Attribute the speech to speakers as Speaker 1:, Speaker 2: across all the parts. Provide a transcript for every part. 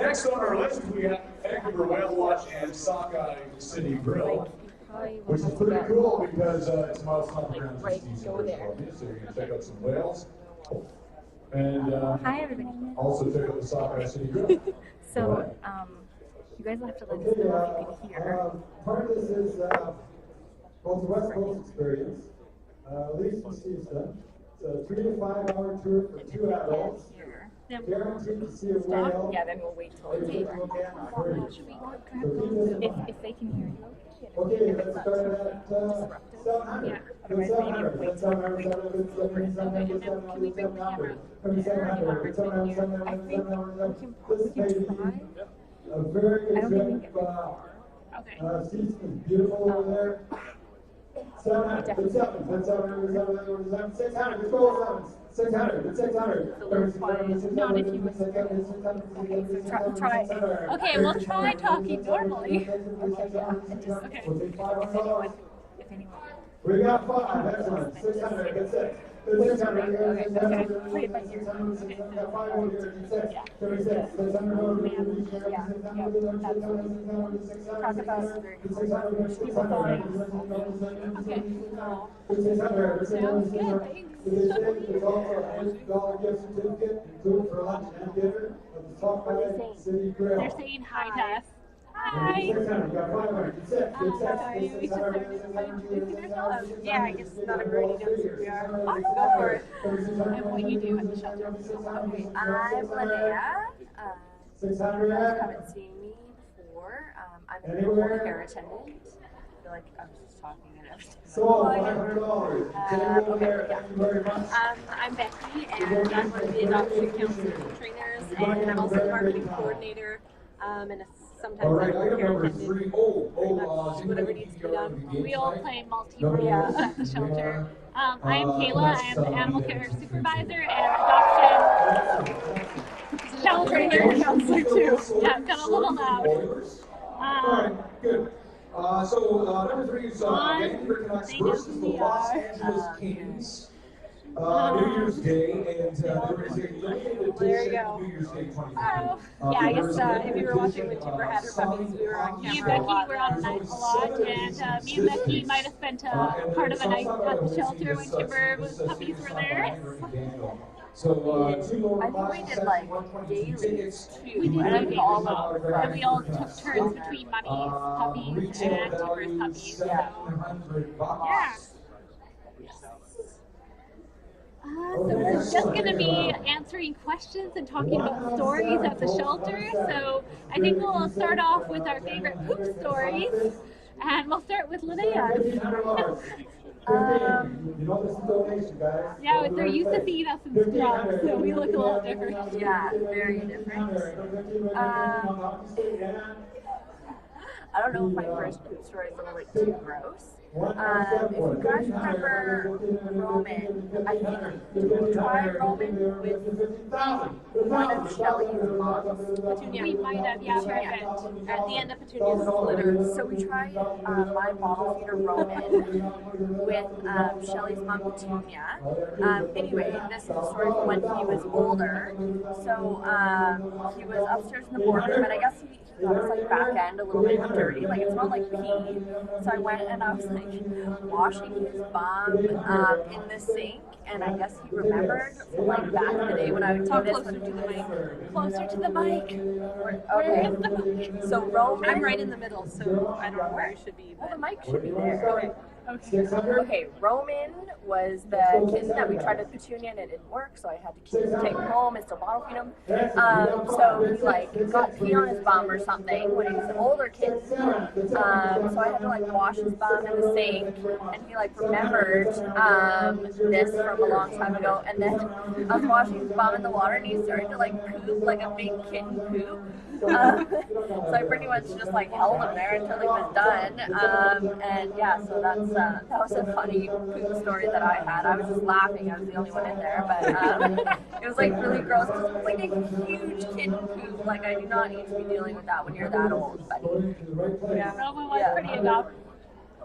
Speaker 1: next on our list, we have Vancouver Whale Watch and Sockeye City Grill, which is pretty cool because it's a milestone program for season so you're going to check out some whales. And
Speaker 2: hi everybody.
Speaker 1: Also check out the Sockeye City Grill.
Speaker 2: So, you guys will have to let us know if you can hear.
Speaker 3: Part of this is both the West Coast experience, least from Seaston. It's a 3 to 5 hour tour for 2 adults. Guaranteed to see a whale.
Speaker 2: Yeah, then we'll wait till it's over. If they can hear you.
Speaker 3: Okay, let's start at 700.
Speaker 2: Yeah, otherwise maybe we'll wait till we're
Speaker 3: Can we bring the camera? A very good trip. Seaston is beautiful over there. 700, 600, let's go 600, 600.
Speaker 2: Not if you would. Try. Okay, we'll try talking normally. Okay. If anyone.
Speaker 3: We got 5, excellent. 600, that's it. 600,
Speaker 2: Okay. Play it by ear.
Speaker 3: we got 5 over here, 6, 36, 600 over here, 600,
Speaker 2: Talk about people falling. Okay. Sounds good, thanks.
Speaker 3: There's also a $100 gift certificate, included for lunch and dinner at the Sockeye City Grill.
Speaker 2: They're saying hi to us. Hi.
Speaker 3: 600, we got 500, 6,
Speaker 2: Yeah, I guess not everybody knows who we are. Go for it. And what you do at the shelter.
Speaker 4: Okay, I'm Linnea. You guys haven't seen me before. I'm an animal care attendant. I feel like I was just talking and everything.
Speaker 3: So, $500.
Speaker 4: Okay,
Speaker 3: Thank you very much.
Speaker 4: I'm Becky, and I'm one of the adoption counselor trainers, and I'm also a marketing coordinator, and sometimes I'm a care attendant. Pretty much whatever needs to be done.
Speaker 2: We all play multi-role at the shelter. I am Kayla. I am the animal care supervisor and adoption shelter counselor too. Yeah, got a little loud.
Speaker 1: Good. Number 3 is Vancouver Canucks versus the Los Angeles Kings. New Year's Day, and there is a limited edition New Year's Day 25.
Speaker 4: Yeah, I guess if you were watching when Timber had her puppies, we were on
Speaker 2: Me and
Speaker 4: camera
Speaker 2: Becky were on night a lot, and me and Becky might have spent part of a night at the shelter when Timber's puppies were there.
Speaker 1: So,
Speaker 4: I think we did like daily too.
Speaker 2: We did
Speaker 4: and
Speaker 2: daily,
Speaker 4: all of them.
Speaker 2: and we all took turns between Money's puppies and Timber's puppies. So, yeah. So we're just going to be answering questions and talking about stories at the shelter. So I think we'll start off with our favorite poop stories, and we'll start with Linnea. Yeah, they're used to seeing us in scrubs, so we look a little different.
Speaker 4: Yeah, very different. I don't know if my first poop story is a little too gross. If you guys remember Roman, I think, did we try Roman with one of Shelly's moms?
Speaker 2: Petunia. We might have, yeah, for an event.
Speaker 4: At the end of Petunia's litter. So we tried my bottle feeder Roman with Shelly's mom Petunia. Anyway, this is the story from when he was older. So he was upstairs in the boardroom, and I guess he got his like back end a little bit dirty, like it smelled like pee. So I went and I was like washing his bum in the sink, and I guess he remembered from like back in the day when I would do this.
Speaker 2: Closer to the mic.
Speaker 4: Okay. So Roman,
Speaker 5: I'm right in the middle, so I don't know where I should be.
Speaker 4: Well, the mic should be there.
Speaker 2: Okay.
Speaker 4: Okay, Roman was the kitten that we tried with Petunia and it didn't work, so I had to take him home and still bottle feed him. So he like got pee on his bum or something when he was an older kitten. So I had to like wash his bum in the sink, and he like remembered this from a long time ago. And then I was washing his bum in the water, and he started to like poop like a big kitten poop. So I pretty much just like held him there until he was done. And yeah, so that was a funny poop story that I had. I was just laughing. I was the only one in there, but it was like really gross. It was like a huge kitten poop. Like I do not need to be dealing with that when you're that old. But
Speaker 2: Yeah, Roman was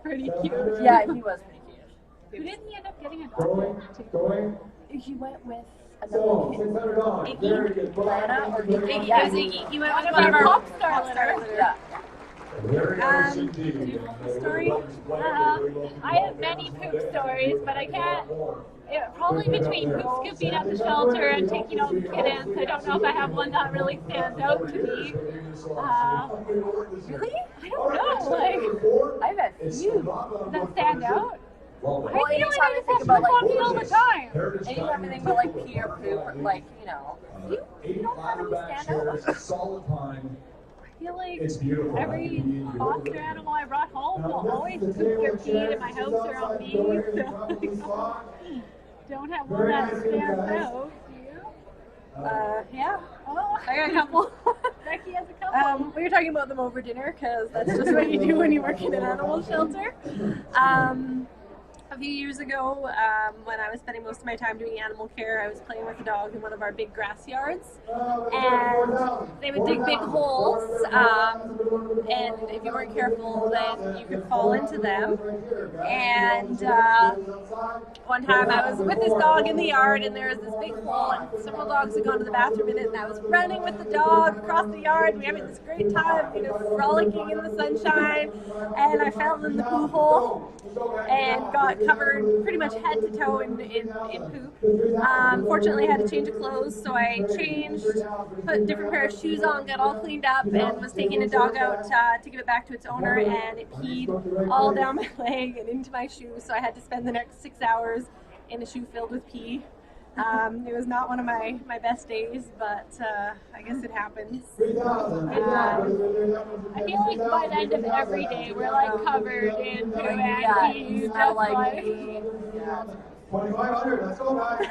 Speaker 2: pretty cute.
Speaker 4: Yeah, he was pretty cute.
Speaker 2: Who didn't he end up getting adopted to?
Speaker 4: He went with
Speaker 3: So, $600. Very good.
Speaker 4: Lana or Iggy?
Speaker 5: Iggy,
Speaker 4: Yeah.
Speaker 5: it was Iggy. He went
Speaker 2: One
Speaker 5: with
Speaker 2: of
Speaker 5: one of
Speaker 2: our
Speaker 5: our
Speaker 2: pop star litter.
Speaker 4: Yeah.
Speaker 3: Very nice indeed.
Speaker 5: do you want the story?
Speaker 2: I have many poop stories, but I can't. Probably between poop scooping at the shelter and taking home kittens, I don't know if I have one that really stands out to me. Really? I don't know. Like,
Speaker 4: I've had few.
Speaker 2: does that stand out?
Speaker 3: Well,
Speaker 2: I feel like
Speaker 4: anytime
Speaker 2: I
Speaker 4: you
Speaker 2: just
Speaker 4: think
Speaker 2: have
Speaker 4: about,
Speaker 2: poop
Speaker 4: like,
Speaker 2: on me all the time.
Speaker 4: Anytime you think about like pee or poop, or, like, you know, you don't have any standout.
Speaker 3: Solid pine.
Speaker 2: I feel like
Speaker 3: It's beautiful.
Speaker 2: every foster animal I brought home will always poop their pee in my house or on me. So don't have one that stands out. Do you?
Speaker 5: Yeah.
Speaker 2: Oh,
Speaker 5: I got a couple.
Speaker 2: Becky has a couple.
Speaker 5: We were talking about them over dinner because that's just what you do when you work in an animal shelter. A few years ago, when I was spending most of my time doing animal care, I was playing with a dog in one of our big grass yards, and they would dig big holes, and if you weren't careful, then you could fall into them. And one time I was with this dog in the yard, and there was this big hole, and several dogs had gone to the bathroom in it, and I was running with the dog across the yard, and we were having this great time, you know, frolicking in the sunshine, and I fell in the poo hole and got covered pretty much head to toe in poop. Fortunately, I had to change of clothes, so I changed, put a different pair of shoes on, got all cleaned up, and was taking a dog out to give it back to its owner, and it peed all down my leg and into my shoe, so I had to spend the next 6 hours in a shoe filled with pee. It was not one of my best days, but I guess it happens.
Speaker 2: I feel like by the end of every day, we're like covered in poo and pee.
Speaker 4: You
Speaker 2: Just
Speaker 4: smell like
Speaker 2: like,
Speaker 4: pee. Yeah.
Speaker 3: 2,500. Let's go, guys.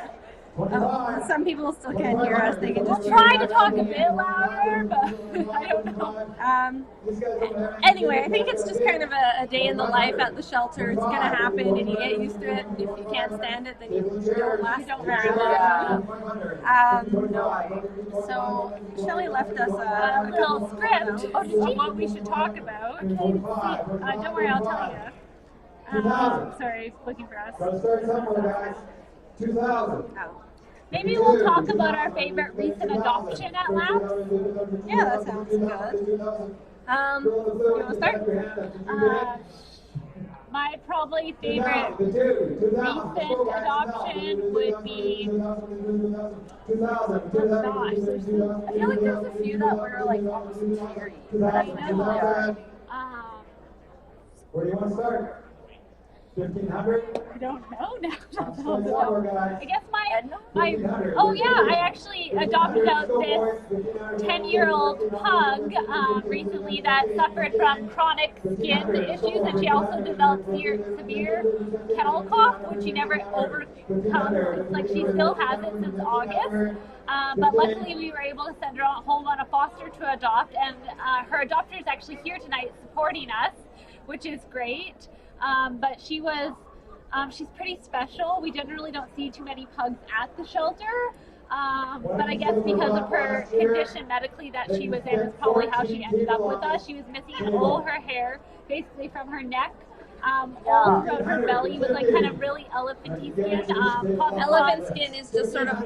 Speaker 3: 25.
Speaker 5: Some people still can't hear us. They can
Speaker 2: we'll
Speaker 5: just
Speaker 2: try to talk a bit louder, but I don't know.
Speaker 5: Anyway, I think it's just kind of a day in the life at the shelter. It's gonna happen, and you get used to it. And if you can't stand it, then you don't last very long. So Shelley left us
Speaker 2: A little script of what we should talk about. Don't worry, I'll tell you. Sorry, looking for us.
Speaker 3: Gotta start somewhere, guys. 2,000.
Speaker 2: Maybe we'll talk about our favorite recent adoption at Labs.
Speaker 5: Yeah, that sounds good. You want to start?
Speaker 2: My probably favorite recent adoption would be. Gosh, there's so,
Speaker 4: I feel like there's a few that were like almost teary. But I know.
Speaker 3: Where do you want to start? 1,500?
Speaker 2: I don't know now.
Speaker 3: Start somewhere, guys.
Speaker 2: I guess I actually adopted out this 10-year-old pug recently that suffered from chronic skin issues, and she also developed severe kennel cough, which she never overcomes. Like, she still has it since August. But luckily we were able to send her home on a foster to adopt, and her adopter is actually here tonight supporting us, which is great. But she's pretty special. We generally don't see too many pugs at the shelter. But I guess because of her condition medically that she was in is probably how she ended up with us. She was missing all her hair, basically from her neck. All throughout her belly was like kind of really elephanty skin.
Speaker 5: Elephant skin is just sort of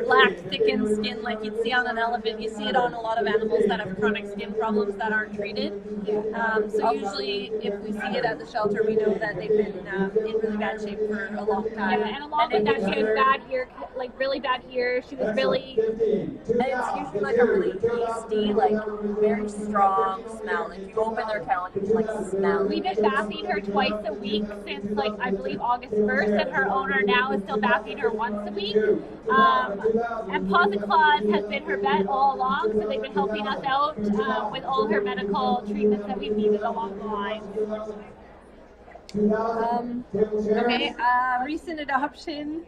Speaker 5: black, thickened skin like you'd see on an elephant. You see it on a lot of animals that have chronic skin problems that aren't treated. So usually if we see it at the shelter, we know that they've been in really bad shape for a long time.
Speaker 2: Yeah, and along with that, she had bad ear, like really bad ears. She was really...
Speaker 4: And it's usually like a really tasty, like very strong smell. If you open their kennel, you can like smell.
Speaker 2: We've been bathing her twice a week since, like, I believe August 1st, and her owner now is still bathing her once a week. And Paws and Claws has been her vet all along, so they've been helping us out with all her medical treatments that we've needed along the line.
Speaker 5: Recent adoption.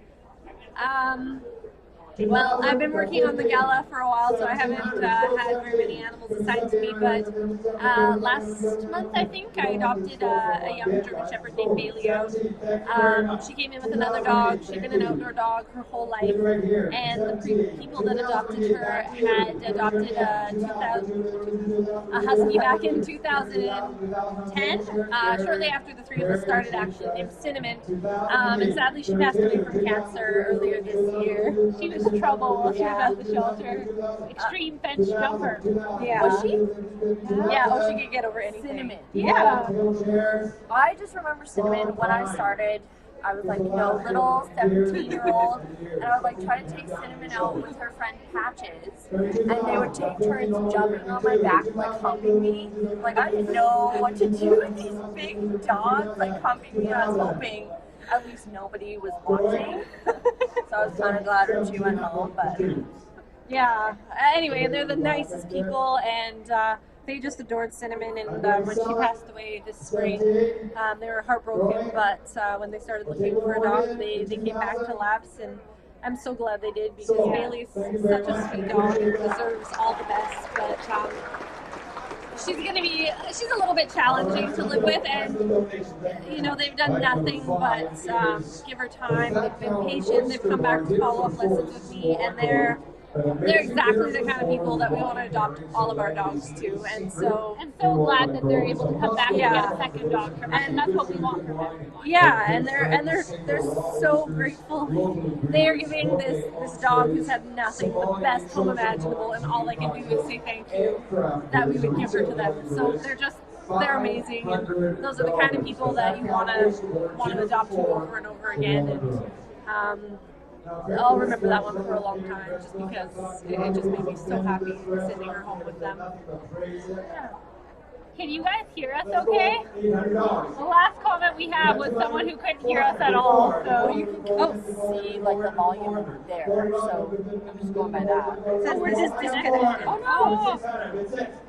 Speaker 5: Well, I've been working on the Gala for a while, so I haven't had very many animals assigned to me, but last month, I think, I adopted a young German Shepherd named Bailey out. She came in with another dog. She'd been an outdoor dog her whole life, and the people that adopted her had adopted a husky back in 2010, shortly after the three of us started, actually, named Cinnamon. And sadly, she passed away from cancer earlier this year.
Speaker 2: She was trouble while she was at the shelter. Extreme bench jumper.
Speaker 5: Yeah.
Speaker 4: Was she?
Speaker 5: Yeah, oh, she could get over anything.
Speaker 4: Cinnamon.
Speaker 5: Yeah.
Speaker 4: I just remember Cinnamon when I started. I was like, little 17-year-old, and I would like try to take Cinnamon out with her friend Patches, and they would take turns jumping on my back, like humping me. Like I didn't know what to do with these big dogs, like humping me, and I was hoping at least nobody was watching. So I was kind of glad when she went home, but
Speaker 5: Yeah. Anyway, they're the nicest people, and they just adored Cinnamon. And when she passed away this spring, they were heartbroken. But when they started looking for a dog, they came back to Laps, and I'm so glad they did, because Bailey's such a sweet dog and deserves all the best. But she's a little bit challenging to live with, and they've done nothing but give her time. They've been patient. They've come back to follow up lessons with me, and they're exactly the kind of people that we want to adopt all of our dogs to, and so
Speaker 2: glad that they're able to come back and get a second dog from us, and that's what we want from everyone.
Speaker 5: Yeah, and they're so grateful. They are giving this dog who's had nothing the best home imaginable, and all they can do is say thank you that we would give her to them. So they're amazing, and those are the kind of people that you want to adopt to over and over again. And I'll remember that one for a long time, just because it just made me so happy sending her home with them.
Speaker 2: Yeah. Can you guys hear us okay? The last comment we had was someone who couldn't hear us at all, so
Speaker 4: you can see like the volume there, so I'm just going by that.
Speaker 5: It says we're just disconnected.
Speaker 2: Oh no!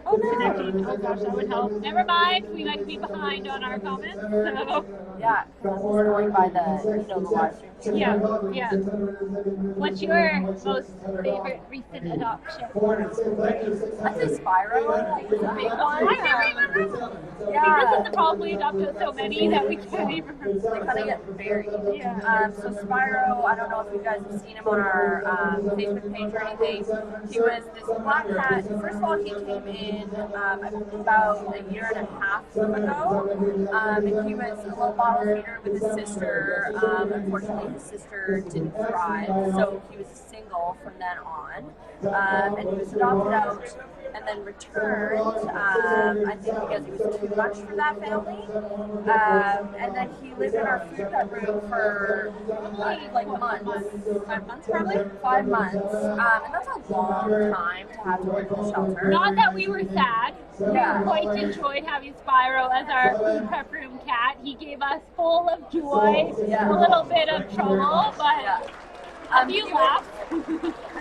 Speaker 2: Oh, connecting. Oh gosh, that would help. Never mind, we might be behind on our comments. So.
Speaker 4: Yeah, I'm just going by the live stream.
Speaker 2: Yeah. What's your most favorite recent adoption?
Speaker 4: I'd say Spyro. It's a big one.
Speaker 2: I can't remember.
Speaker 4: Yeah.
Speaker 2: See, this is the problem. We adopted so many that we can't even remember.
Speaker 4: They kind of get buried.
Speaker 2: Yeah.
Speaker 4: So Spyro, I don't know if you guys have seen him on our Facebook page or anything. He was this black cat. First of all, he came in about a year and a half ago. And he was a little bottle feeder with his sister. Unfortunately, his sister didn't thrive, so he was single from then on. And he was adopted out and then returned, I think because he was too much for that family. And then he lived in our food pet room for like months. 5 months probably? 5 months. And that's a long time to have to live in a shelter.
Speaker 2: Not that we were sad.
Speaker 4: Yeah.
Speaker 2: We quite enjoyed having Spyro as our food prep room cat. He gave us full of joy, a little bit of trouble, but a few laughs.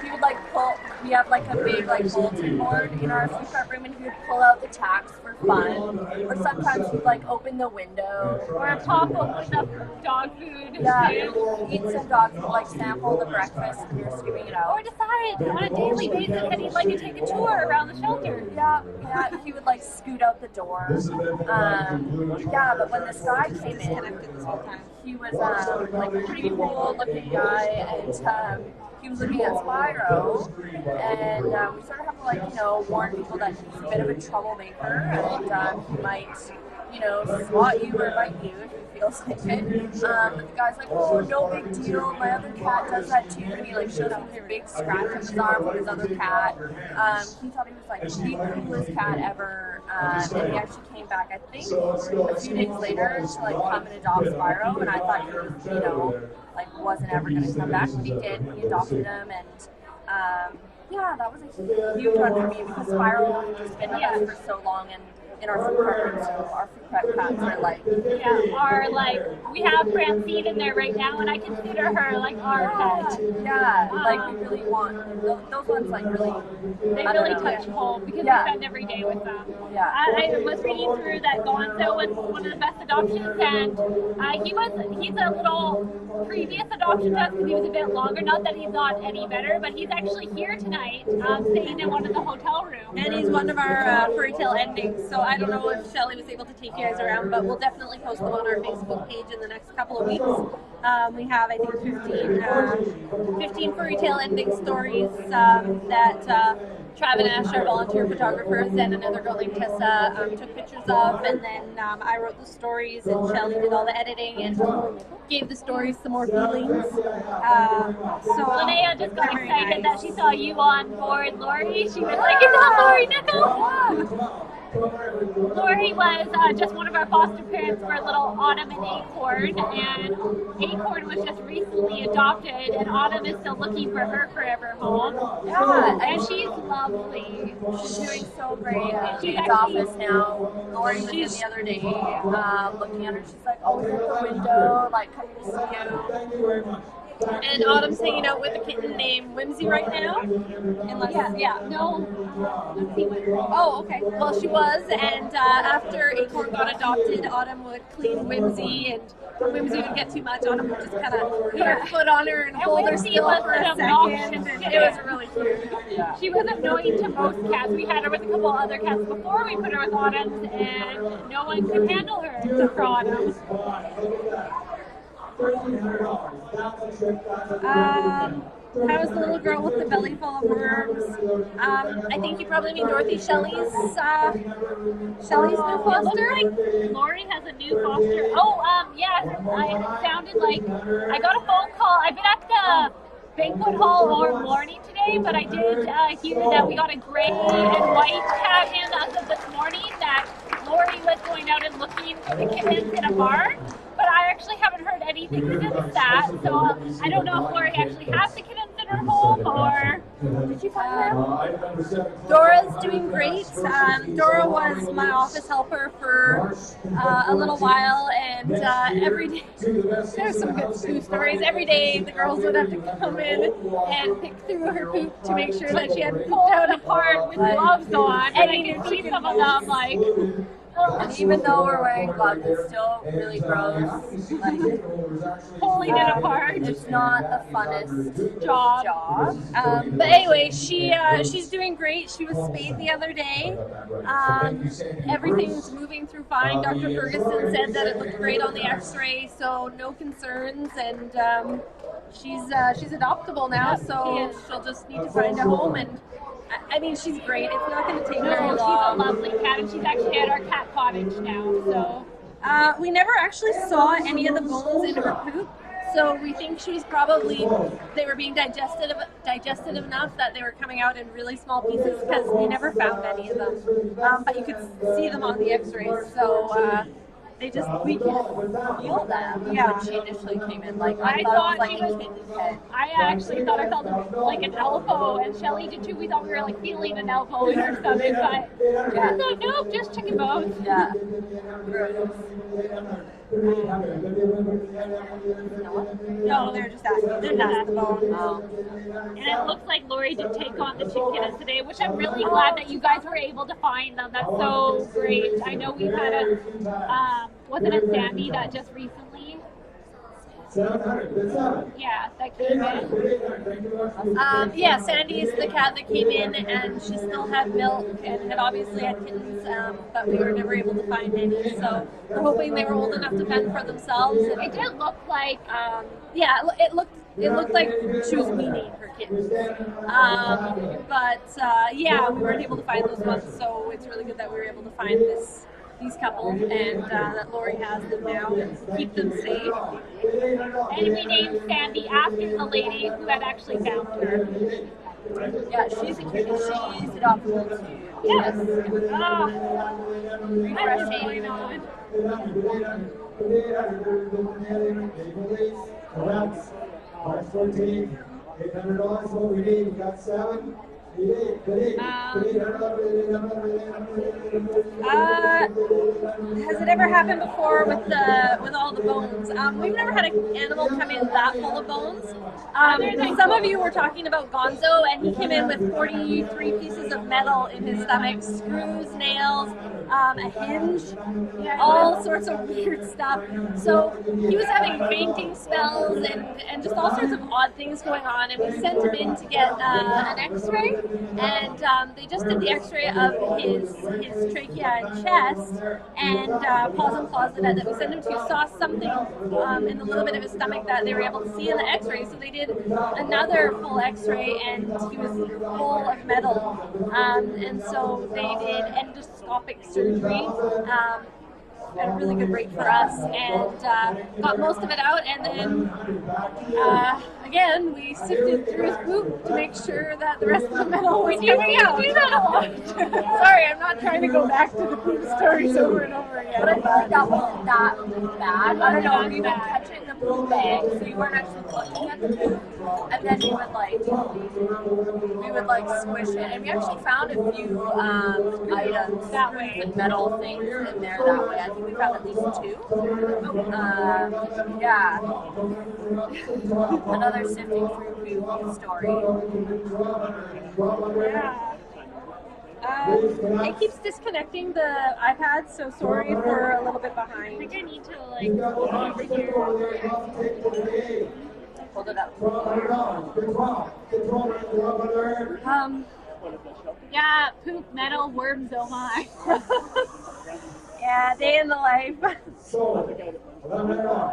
Speaker 4: He would like pull. We have like a big like bulletin board in our food prep room, and he would pull out the tacks for fun. Or sometimes he'd like open the window.
Speaker 2: Or pop open the dog food.
Speaker 4: Yeah, eat some dog food, like sample the breakfast, and you're scooping it out.
Speaker 2: Or decide on a daily basis that he'd like to take a tour around the shelter.
Speaker 4: Yeah, he would like scoot out the door. But when this guy came in, he was like a pretty cool looking guy, and he was looking at Spyro, and we sort of have to like warn people that he's a bit of a troublemaker, and he might swat you or bite you if he feels like it. But the guy's like, oh, no big deal. My other cat does that too. And he like shows him this big scratch on his arm with his other cat. He thought he was like the coolest cat ever. And he actually came back, I think, a few days later to like come and adopt Spyro. And I thought he was, like wasn't ever going to come back, but he did. We adopted him, and that was a huge one for me because Spyro had just been with us for so long, and in our food prep room, so our food prep cats are like,
Speaker 2: we have Francine in there right now, and I consider her like our pet.
Speaker 4: Yeah, like we really want those ones. Like
Speaker 2: they really touch home because we spend every day with them.
Speaker 4: Yeah,
Speaker 2: I was reading through that Gonzo was one of the best adoptions, and he's a little previous adoption to us because he was a bit longer. Not that he's not any better, but he's actually here tonight, staying in one of the hotel rooms.
Speaker 5: And he's one of our furry tail endings. So I don't know if Shelly was able to take you guys around, but we'll definitely post them on our Facebook page in the next couple of weeks. We have, I think, 15 furry tail ending stories that Nash, our volunteer photographers, and another girl named Tessa took pictures of, and then I wrote the stories, and Shelly did all the editing and gave the stories some more feelings. So
Speaker 2: Linnea just got excited that she saw you on board Lori. She was like, "Is that Lori Nickel?" Lori was just one of our foster parents for little Autumn and Acorn, and Acorn was just recently adopted, and Autumn is still looking for her forever home.
Speaker 4: Yeah,
Speaker 2: And she's lovely.
Speaker 4: she's doing so great. She's in office now. Lori was in the other day, looking at her. She's like, always at the window, like coming to see you.
Speaker 3: Thank you very much.
Speaker 5: and Autumn's hanging out with a kitten named Whimsy right now. Unless,
Speaker 2: No.
Speaker 5: Oh, okay. Well, she was, and after Acorn got adopted, Autumn would clean Whimsy, and when Whimsy would get too much, Autumn would just kind of put her foot on her and hold her
Speaker 2: Whimsy
Speaker 5: still
Speaker 2: was
Speaker 5: for a
Speaker 2: an
Speaker 5: second.
Speaker 2: obnoxious
Speaker 5: And
Speaker 2: kitten.
Speaker 5: it was really cute.
Speaker 2: She was annoying to most cats. We had her with a couple other cats before we put her with Autumn's, and no one could handle her except for Autumn.
Speaker 5: How's the little girl with the belly full of worms? I think you probably mean Dorothy Shelley's new foster.
Speaker 2: Lori has a new foster. Oh, yes. It sounded like I got a phone call. I've been at the banquet hall all morning today, but I did hear that we got a gray and white cat in as of this morning, that Lori was going out and looking for the kittens in a barn. But I actually haven't heard anything since that, so I don't know if Lori actually has the kittens in her home, or did you find them?
Speaker 5: Dora's doing great. Dora was my office helper for a little while, and every day, there's some good poo stories. Every day the girls would have to come in and pick through her poop to make sure that she hadn't pooped out
Speaker 2: Apart with gloves on, and I can see some of them like.
Speaker 4: And even though we're wearing gloves, it's still really gross. Like,
Speaker 2: Pulling it apart.
Speaker 4: it's not the funnest
Speaker 2: Job.
Speaker 5: But anyway, she's doing great. She was spayed the other day. Everything's moving through fine. Dr. Ferguson said that it looked great on the X-ray, so no concerns. And she's adoptable now, so she'll just need to find a home. And I mean, she's great. It's not going to take very
Speaker 2: She's a
Speaker 5: long.
Speaker 2: lovely cat, and she's actually at our cat cottage now. So
Speaker 5: We never actually saw any of the bones in her poop, so we think she's probably, they were being digested enough that they were coming out in really small pieces, because we never found any of them. But you could see them on the X-rays, so we can feel them.
Speaker 4: when she initially came in. Like,
Speaker 2: I
Speaker 4: thought
Speaker 2: thought
Speaker 4: it was like
Speaker 2: she
Speaker 4: a
Speaker 2: was.
Speaker 4: kitten's head.
Speaker 2: I actually thought I felt like an elbow, and Shelly did too. We thought we were like feeling an elbow in her stomach, but
Speaker 4: Yeah.
Speaker 2: no, nope, just chicken bones.
Speaker 4: Yeah.
Speaker 5: No, they're just asking. They're not the bone.
Speaker 2: And it looks like Lori did take on the two kittens today, which I'm really glad that you guys were able to find them. That's so great. I know we've had a, wasn't it Sandy that just recently?
Speaker 3: 700. That's 7.
Speaker 2: Yeah, that came in.
Speaker 5: Yeah, Sandy is the cat that came in, and she still had milk and had obviously had kittens, but we were never able to find any. So we're hoping they were old enough to fend for themselves. And
Speaker 2: It did look like,
Speaker 5: yeah, it looked like she was weaning her kittens. Yeah, we weren't able to find those ones, so it's really good that we were able to find these couple, and that Lori has them now and keep them safe.
Speaker 2: and we named Sandy after the lady who had actually found her.
Speaker 4: Yeah, she's a kitty. She's adoptable too.
Speaker 2: Yes.
Speaker 4: Refreshing.
Speaker 3: March 14th, $800 is what we need. We got 7.
Speaker 5: Has it ever happened before with all the bones? We've never had an animal come in that full of bones. Some of you were talking about Gonzo, and he came in with 43 pieces of metal in his stomach, screws, nails, a hinge, all sorts of weird stuff. So he was having fainting spells and just all sorts of odd things going on, and we sent him in to get an X-ray. and they just did the X-ray of his trachea and chest, and Paws and Claws, the vet that we sent him to, saw something in the little bit of his stomach that they were able to see in the X-ray. So they did another full X-ray, and he was full of metal, and so they did endoscopic surgery. At a really good rate for us, and got most of it out, and then again we sifted through his poop to make sure that the rest of the metal was coming out. Do that a lot. Sorry, I'm not trying to go back to the poop stories over and over again.
Speaker 4: But I feel like that wasn't that bad. I don't know, we would catch it in the poop bag, so you weren't actually looking at the poop, and then we would like squish it, and we actually found a few items
Speaker 5: That way.
Speaker 4: with metal things in there that way. I think we found at least 2. Yeah. Another sifting through poop story.
Speaker 5: Yeah. It keeps disconnecting the iPad, so sorry if we're a little bit
Speaker 2: I
Speaker 5: behind.
Speaker 2: think I need to like go over here.
Speaker 4: Hold it up.
Speaker 2: Yeah, poop, metal, worms, oh my.
Speaker 5: Yeah, day in the life.
Speaker 3: So, 11 minutes on.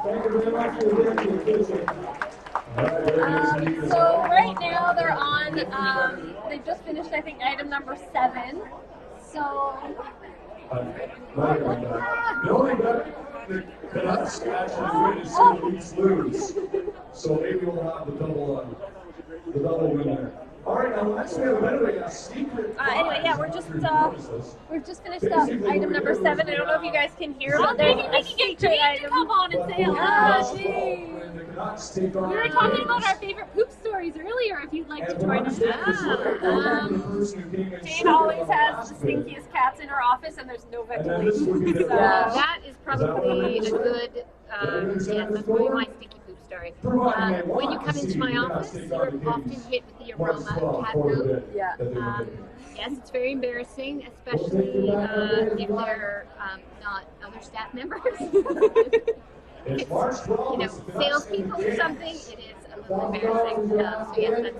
Speaker 3: Thank you very much for your attention.
Speaker 5: So right now they're on, they've just finished, I think, item number 7. So,
Speaker 1: The only bet the Canucks actually win is the Leafs lose. So maybe we'll have the double win there. All right, now next we have a bit of a secret.
Speaker 5: anyway, yeah, we've just finished up item number 7. I don't know if you guys can hear, but there's
Speaker 2: Maybe
Speaker 5: a
Speaker 2: we can get
Speaker 5: secret
Speaker 2: Jane to
Speaker 5: item.
Speaker 2: come on and say hello.
Speaker 1: When the Canucks take on
Speaker 2: We were talking about our favorite poop stories earlier, if you'd like to join us.
Speaker 5: Jane always has the stinkiest cats in her office, and there's no ventilation. So,
Speaker 2: That is probably a good, yes, that's probably my stinky poop story. When you come into my office, you're often hit with the aroma of cat poop.
Speaker 4: Yeah.
Speaker 2: Yes, it's very embarrassing, especially if they're not other staff members.
Speaker 1: It's March 12th.
Speaker 2: You know, salespeople or something, it is a little embarrassing. So yes,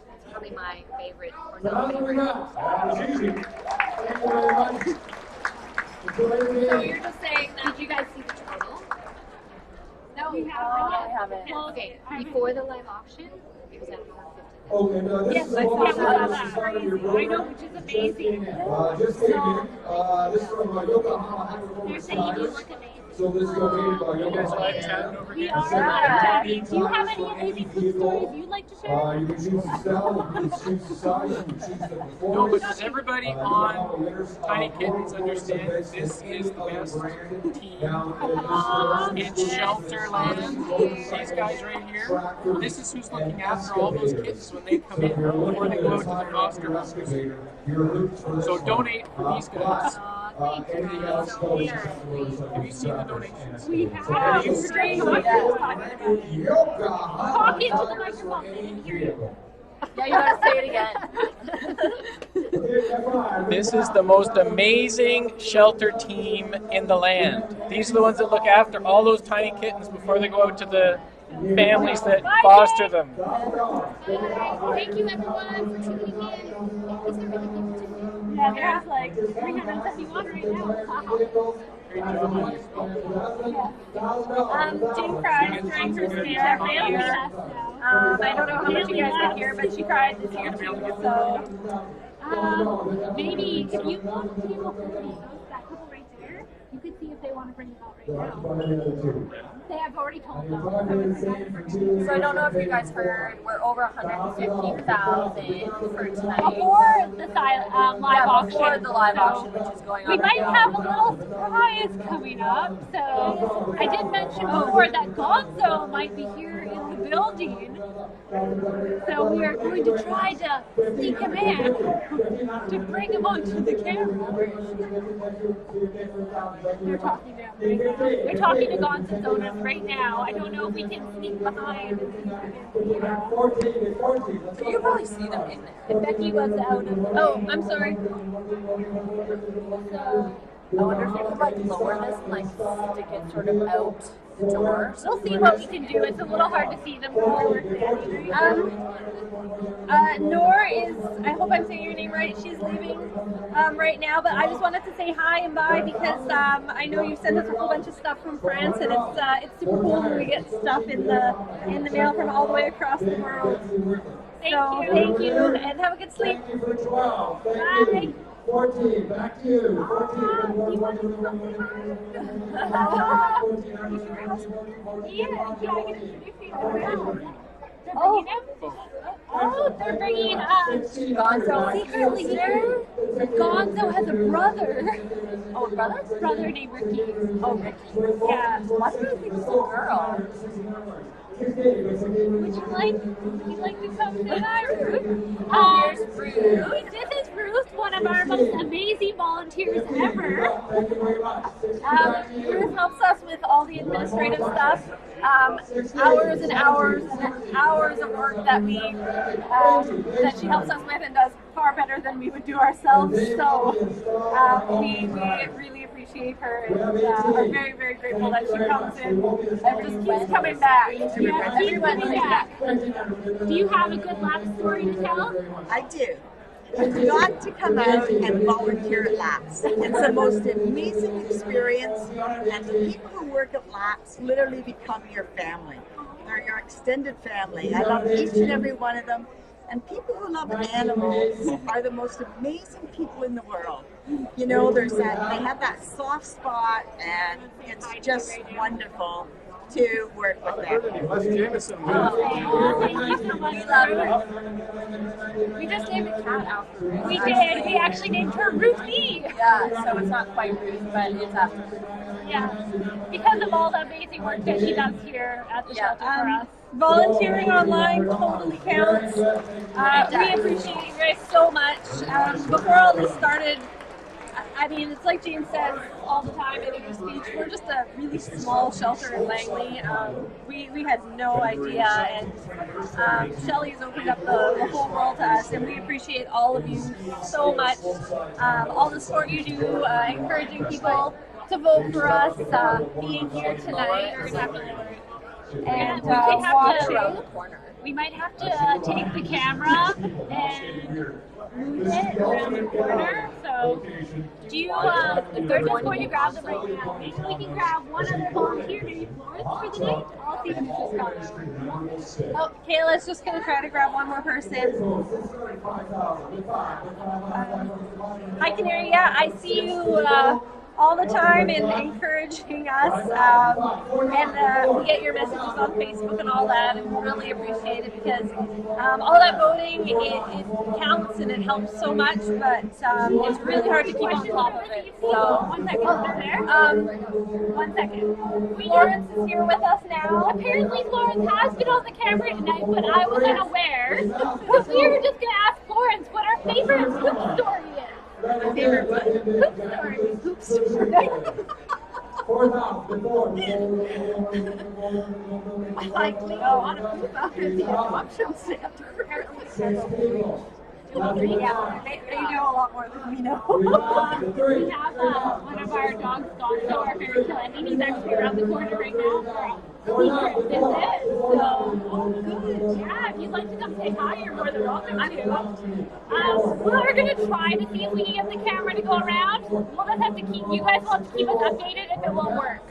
Speaker 2: that's probably my favorite or not favorite.
Speaker 1: That was easy.
Speaker 3: Thank you very much.
Speaker 2: So you're just saying that you guys see the total? No, we
Speaker 4: I haven't.
Speaker 2: Well, okay, before the live auction, it was at 450.
Speaker 3: Okay, now this
Speaker 5: Yes,
Speaker 3: is
Speaker 5: I
Speaker 3: the
Speaker 5: saw
Speaker 3: most
Speaker 5: that.
Speaker 3: exciting part of your
Speaker 2: I
Speaker 3: program.
Speaker 2: know, which is amazing.
Speaker 3: Just came in. This is from Yokohama
Speaker 2: They're
Speaker 3: Hydroponics
Speaker 2: saying you
Speaker 3: Tires.
Speaker 2: look amazing.
Speaker 3: So this is located by Yokohama.
Speaker 2: We are live chatting. Do you have any amazing food stories you'd like to share?
Speaker 3: You can choose the style, you can choose the size, you can choose the performance.
Speaker 6: No, but does everybody on Tinykittens understand this is the best team in Shelterland? These guys right here. This is who's looking after all those kids when they come in before they go out to the foster homes. So donate for these guys.
Speaker 3: Anything else goes.
Speaker 6: Have you seen the donations?
Speaker 2: We have.
Speaker 6: you
Speaker 2: Great.
Speaker 3: Yokohama.
Speaker 2: Talk into the microphone. They didn't hear you.
Speaker 4: Yeah, you gotta say it again.
Speaker 6: This is the most amazing shelter team in the land. These are the ones that look after all those tiny kittens before they go out to the families that foster them.
Speaker 2: Thank you, everyone, for tuning in. Is there really people tuning in?
Speaker 5: yeah, there's like
Speaker 2: 371 right now.
Speaker 5: Jane cries during her speech every year. I don't know how much you guys can hear, but she cried this year too. So,
Speaker 2: Maybe if you want to table 30, that couple right there, you could see if they want to bring them out right now. They have already told them.
Speaker 4: So I don't know if you guys heard, we're over 150,000 for tonight.
Speaker 2: Before the live auction.
Speaker 4: Before the live auction, which is going on
Speaker 2: We
Speaker 4: right
Speaker 2: might
Speaker 4: now.
Speaker 2: have a little surprise coming up. So I did mention before that Gonzo might be here in the building. So we are going to try to sneak him in to bring him onto the camera. They're talking to him right now. They're talking to Gonzo's owners right now. I don't know if we can sneak behind.
Speaker 4: You probably see them in there.
Speaker 2: If Becky was out of. Oh, I'm sorry.
Speaker 4: I wonder if you could like lower this and like stick it sort of out doors.
Speaker 2: We'll see what we can do. It's a little hard to see them from where we're standing.
Speaker 5: Noor is, I hope I'm saying your name right, she's leaving right now, but I just wanted to say hi and bye because I know you sent us a whole bunch of stuff from France, and it's super cool when we get stuff in the mail from all the way across the world. Thank you, and have a good sleep.
Speaker 3: Thank you for 12. Thank
Speaker 2: Bye.
Speaker 3: you. 14, back to you. 14.
Speaker 2: Yeah, I can introduce you around. They're bringing
Speaker 4: Gonzo
Speaker 2: secretly here. Gonzo has a brother.
Speaker 4: Oh, a brother?
Speaker 2: Brother named Ricky.
Speaker 4: Oh, Ricky.
Speaker 2: Yeah.
Speaker 4: Why do you think it's a girl?
Speaker 2: Would you like to come say hi, Ruth?
Speaker 4: Here's Ruth.
Speaker 2: This is Ruth, one of our most amazing volunteers ever.
Speaker 5: Ruth helps us with all the administrative stuff. Hours and hours and hours of work that that she helps us with and does far better than we would do ourselves. So we really appreciate her and are very, very grateful that she comes in and just keeps coming back.
Speaker 2: Everyone comes back. Do you have a good lap story to tell?
Speaker 7: I do. You've got to come out and volunteer at LAPS. It's the most amazing experience, and the people who work at LAPS literally become your family. They're your extended family. I love each and every one of them. And people who love animals are the most amazing people in the world. You know, they have that soft spot, and it's just wonderful to work with them.
Speaker 2: Thank you so much.
Speaker 4: We just named a cat after Ruth.
Speaker 2: We did. We actually named her Ruthie.
Speaker 4: Yeah, so it's not quite Ruth, but it's after Ruth.
Speaker 2: Yeah, because of all the amazing work that she does here at the shelter for us.
Speaker 5: Volunteering online totally counts. We appreciate you guys so much. Before all this started, I mean, it's like James says all the time in her speech, we're just a really small shelter in Langley. We had no idea, and Shelley's opened up the whole world to us, and we appreciate all of you so much. All the support you do, encouraging people to vote for us, being here tonight, and watching.
Speaker 2: We might have to take the camera and move it around the corner. So, do you? If they're just going to grab them right now, maybe we can grab one other volunteer, maybe Florence for the night. I'll see if she's coming.
Speaker 5: Oh, Kayla's just going to try to grab one more person. Hi, Canary. Yeah, I see you all the time and encouraging us. And we get your messages on Facebook and all that, and we really appreciate it because all that voting, it counts and it helps so much, but it's really hard to keep on top of it. So,
Speaker 2: 1 second, they're there. 1 second.
Speaker 5: Florence is here with us now.
Speaker 2: Apparently Florence has been on the camera tonight, but I was unaware. So we were just going to ask Florence what her favorite poop story is.
Speaker 5: My favorite what?
Speaker 2: Poop story.
Speaker 5: Poop story. I like Leo on a poop out at the adoption center. Yeah, they know a lot more than we know.
Speaker 2: We have one of our dogs, Gonzo, our fairy tale ending. He's actually around the corner right now for a secret visit. So, good. Yeah, if you'd like to come say hi, you're more than welcome to. We're going to try to see if we can get the camera to go around. We'll just have to keep, you guys will have to keep us updated if it won't work.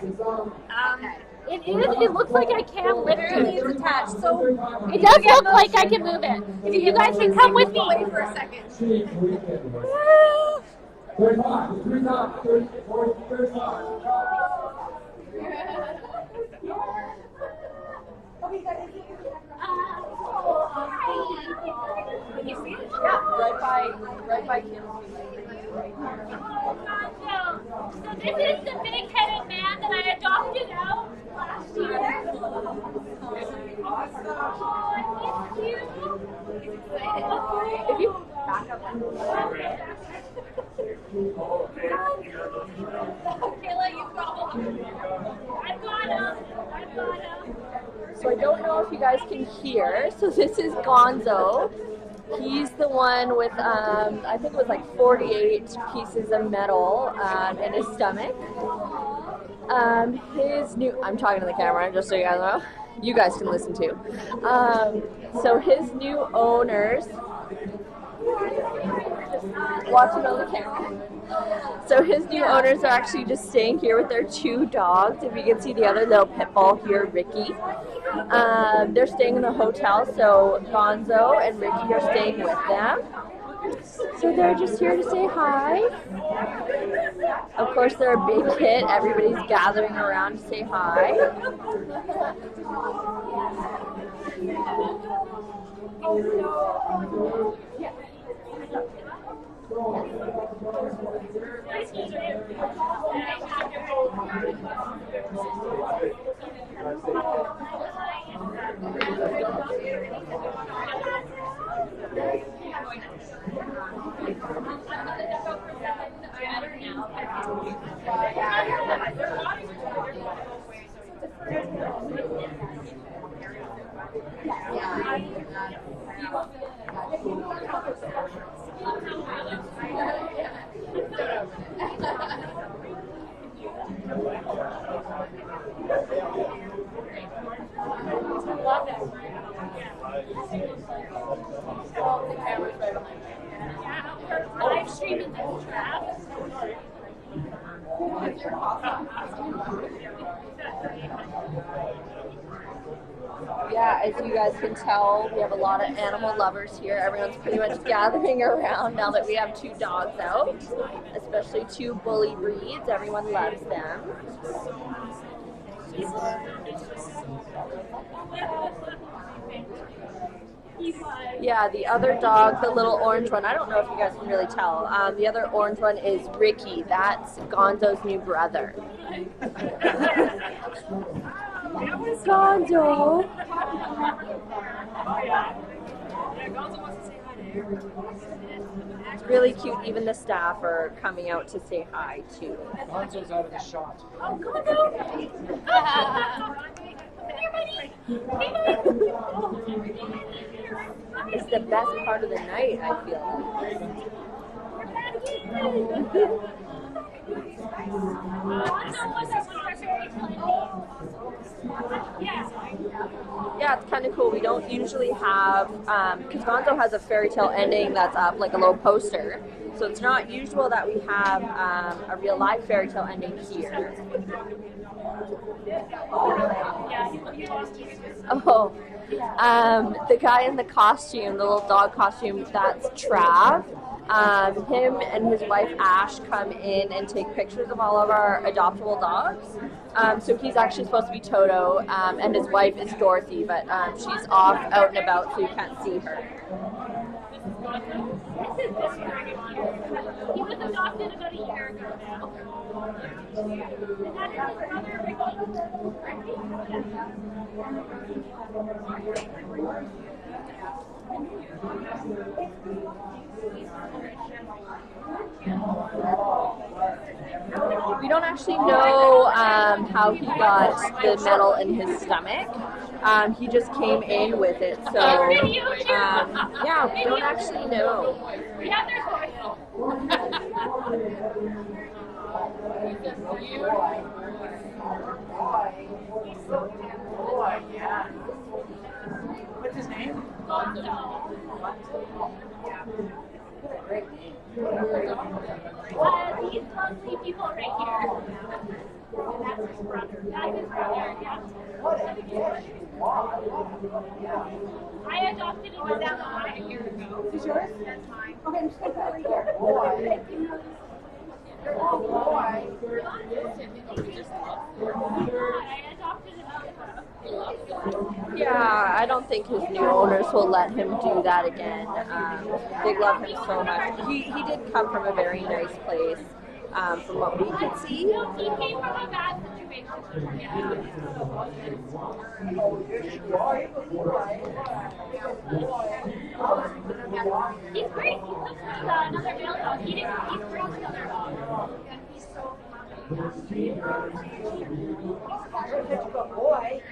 Speaker 2: It is. It looks like I can lift it.
Speaker 5: It's attached, so
Speaker 2: It does look like I can move it. If you guys can come with me.
Speaker 5: wait for a second.
Speaker 3: 35, 35.
Speaker 2: Can you see it?
Speaker 4: Yeah, right by Kim.
Speaker 2: So this is the big-headed man that I adopted out last year.
Speaker 4: If you back up one
Speaker 2: Kayla, you've got him. I've got him.
Speaker 4: So I don't know if you guys can hear. So this is Gonzo. He's the one with, I think it was like 48 pieces of metal in his stomach. His new, I'm talking to the camera just so you guys know. You guys can listen too. So his new owners, watching on the camera. So his new owners are actually just staying here with their 2 dogs. If you can see the other little pit bull here, Ricky. They're staying in the hotel, so Gonzo and Ricky are staying with them. So they're just here to say hi. Of course, they're a big hit. Everybody's gathering around to say hi.
Speaker 2: Live streaming this trap.
Speaker 4: Yeah, as you guys can tell, we have a lot of animal lovers here. Everyone's pretty much gathering around now that we have 2 dogs out, especially 2 bully breeds. Everyone loves them. Yeah, the other dog, the little orange one, I don't know if you guys can really tell. The other orange one is Ricky. That's Gonzo's new brother. Gonzo. It's really cute. Even the staff are coming out to say hi too.
Speaker 6: Gonzo's out of the shot.
Speaker 2: Oh, Gonzo! Come here, buddy. Hey, buddy.
Speaker 4: It's the best part of the night, I feel. Yeah, it's kind of cool. We don't usually have, because Gonzo has a fairy tale ending that's up like a little poster. So it's not usual that we have a real live fairy tale ending here. Oh, the guy in the costume, the little dog costume, that's Trav. Him and his wife Ash come in and take pictures of all of our adoptable dogs. So he's actually supposed to be Toto, and his wife is Dorothy, but she's off out and about, so you can't see her.
Speaker 2: He was adopted about a year ago now. And that is his brother, Ricky.
Speaker 4: We don't actually know how he got the metal in his stomach. He just came in with it, so yeah, we don't actually know.
Speaker 2: Yeah, there's
Speaker 6: What's his name?
Speaker 2: these lovely people right here. That's his brother. That's his brother, yeah. I adopted him about a year ago. Is yours? That's mine. Okay, I'm just going to put it right here. Oh, boy. I adopted him out.
Speaker 4: Yeah, I don't think his new owners will let him do that again. They love him so much. He did come from a very nice place, from what we could see.
Speaker 2: No, he came from a bad situation. Yeah. He's great. He lives with another male dog. He brings another dog. And he's so
Speaker 7: Boy.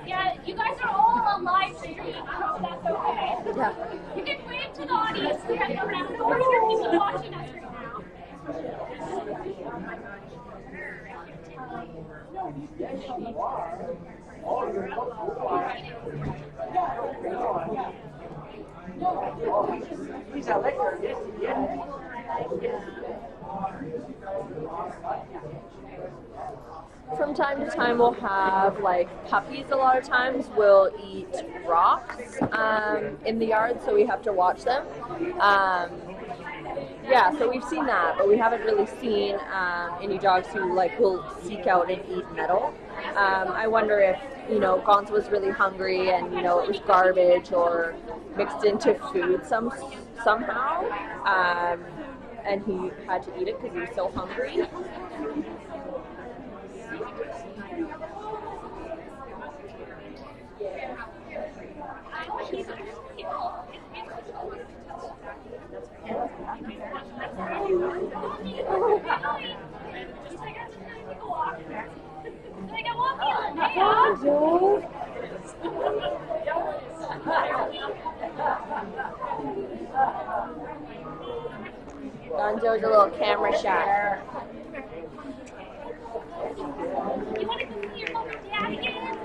Speaker 2: Yeah, you guys are all on live stream. I hope that's okay.
Speaker 4: Yeah.
Speaker 2: You can wave to the audience. We have around 400 people watching us right now.
Speaker 4: From time to time, we'll have like puppies. A lot of times, will eat rocks in the yard, so we have to watch them. Yeah, so we've seen that, but we haven't really seen any dogs who like will seek out and eat metal. I wonder if Gonzo was really hungry and it was garbage or mixed into food somehow, and he had to eat it because he was so hungry. Gonzo's a little camera shot.
Speaker 2: You want to go see your mom and dad again?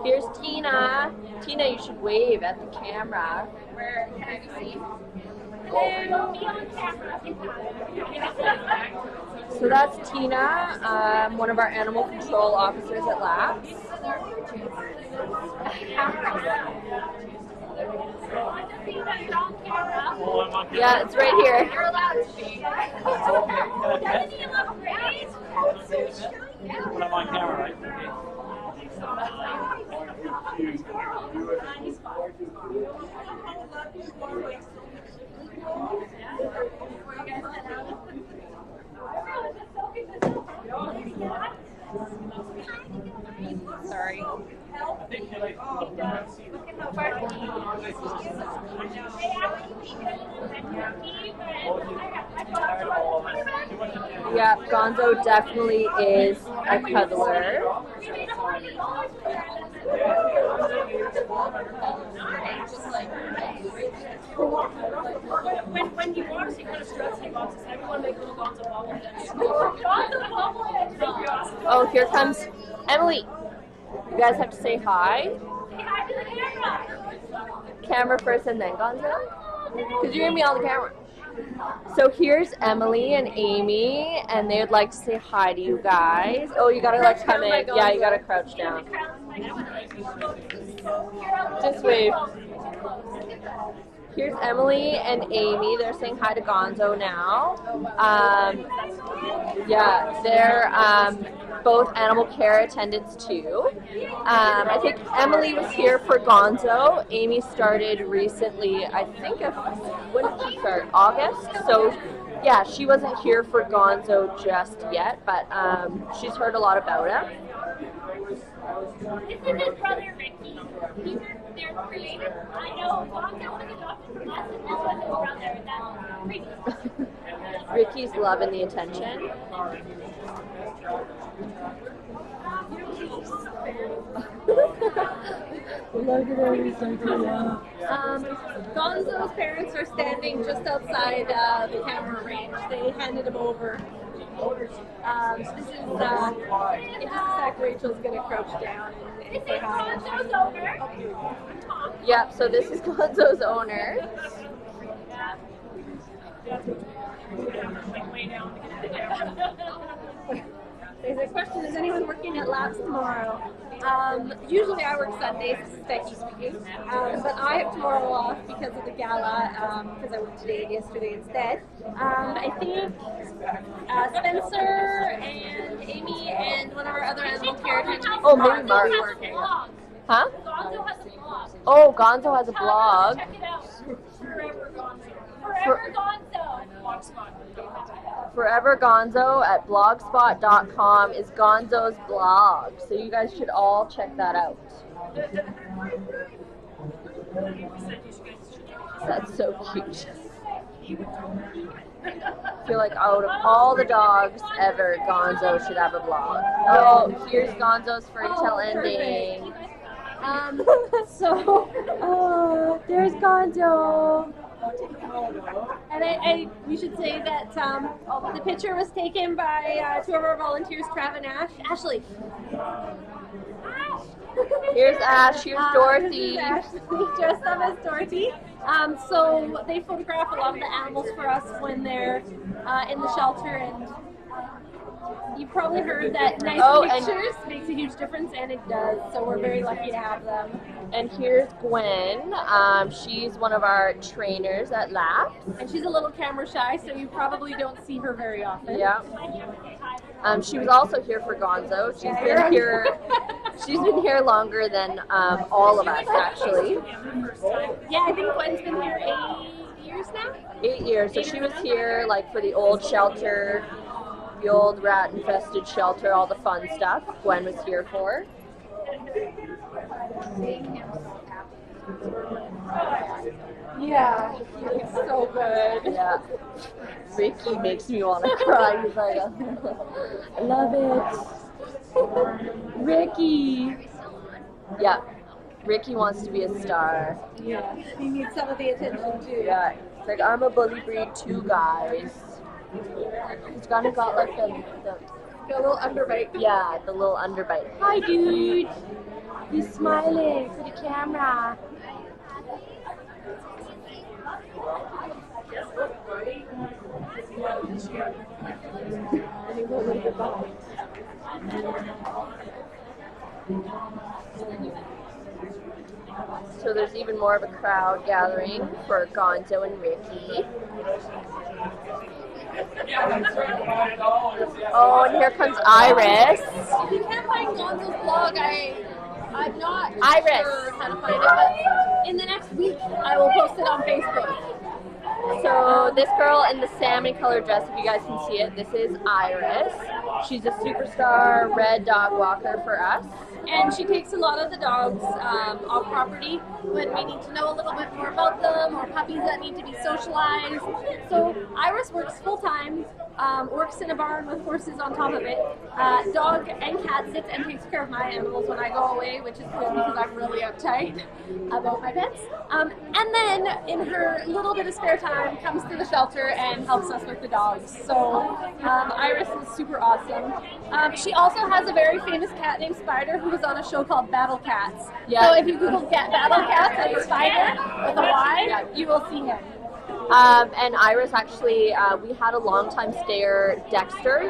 Speaker 4: Here's Tina. Tina, you should wave at the camera.
Speaker 2: Where can I see? Hello, be on camera.
Speaker 4: So that's Tina, one of our animal control officers at Labs. Yeah, it's right here.
Speaker 2: You're allowed to be. Doesn't he look great?
Speaker 6: When I'm on camera, right?
Speaker 4: Sorry. Yeah, Gonzo definitely is a cuddler.
Speaker 5: When he walks, he kind of struts and he walks his head. We want to make little Gonzo bobble heads.
Speaker 4: Oh, here comes Emily. You guys have to say hi. Camera first and then Gonzo? Because you're going to be on the camera. So here's Emily and Amy, and they would like to say hi to you guys. Oh, you gotta like come in. Yeah, you gotta crouch down. Just wave. Here's Emily and Amy. They're saying hi to Gonzo now. Yeah, they're both animal care attendants too. I think Emily was here for Gonzo. Amy started recently, I think, when did she start? August? So yeah, she wasn't here for Gonzo just yet, but she's heard a lot about him.
Speaker 2: This is his brother Ricky. They're three. I know Gonzo was adopted from us, and this was his brother. That's Ricky.
Speaker 4: Ricky's loving the attention.
Speaker 5: Gonzo's parents are standing just outside the camera range. They handed him over. So this is in just a sec. Rachel's gonna crouch down and
Speaker 2: This
Speaker 5: say
Speaker 2: is
Speaker 5: hi.
Speaker 2: Gonzo's owner.
Speaker 4: Yep, so this is Gonzo's owner.
Speaker 5: There's a question, is anyone working at Labs tomorrow? Usually I work Sundays, this is Becky speaking, but I have tomorrow off because of the gala, because I worked today and yesterday instead. I think Spencer and Amy and one of our other animal care attendants.
Speaker 4: Oh, maybe Mark.
Speaker 5: Working.
Speaker 4: Huh?
Speaker 2: Gonzo has a blog.
Speaker 4: Oh, Gonzo has a blog.
Speaker 2: Check it out. Forever Gonzo. Forever Gonzo.
Speaker 4: Forever Gonzo at blogspot.com is Gonzo's blog, so you guys should all check that out. That's so cute. I feel like out of all the dogs ever, Gonzo should have a blog. Oh, here's Gonzo's fairy tale ending. There's Gonzo.
Speaker 5: And we should say that the picture was taken by two of our volunteers, Trav and Ashley.
Speaker 4: Here's Ash, here's Dorothy.
Speaker 5: Ashley dressed up as Dorothy. So they photograph a lot of the animals for us when they're in the shelter, and you've probably heard that nice pictures makes a huge difference, and it does. So we're very lucky to have them.
Speaker 4: And here's Gwen. She's one of our trainers at Laps.
Speaker 5: And she's a little camera shy, so you probably don't see her very often.
Speaker 4: Yeah. She was also here for Gonzo. She's been here. She's been here longer than all of us, actually.
Speaker 5: Yeah, I think Gwen's been here 8 years now.
Speaker 4: 8 years. So she was here like for the old shelter, the old rat-infested shelter, all the fun stuff. Gwen was here for.
Speaker 5: Yeah, he looks so good.
Speaker 4: Yeah. Ricky makes me want to cry. He's like, I love it. Ricky. Yeah. Ricky wants to be a star.
Speaker 5: Yeah, he needs some of the attention too.
Speaker 4: Yeah. It's like, I'm a bully breed too, guys. He's kind of got like the
Speaker 5: little underbite.
Speaker 4: Yeah, the little underbite. Hi, dude. He's smiling for the camera. So there's even more of a crowd gathering for Gonzo and Ricky. Oh, and here comes Iris.
Speaker 5: If you can't find Gonzo's blog, I'm not
Speaker 4: Iris.
Speaker 5: sure how to find it, but in the next week I will post it on Facebook.
Speaker 4: So this girl in the salmon colored dress, if you guys can see it, this is Iris. She's a superstar red dog walker for us.
Speaker 5: And she takes a lot of the dogs off property when we need to know a little bit more about them, or puppies that need to be socialized. So Iris works full-time, works in a barn with horses on top of it. Dog and cat sits and takes care of my animals when I go away, which is cool because I'm really uptight about my pets. And then in her little bit of spare time comes to the shelter and helps us with the dogs. So Iris is super awesome. She also has a very famous cat named Spider who was on a show called Battle Cats. Yeah. So if you Google Battle Cats and Spider with a Y, you will see him.
Speaker 4: And Iris actually, we had a long-time stayer, Dexter.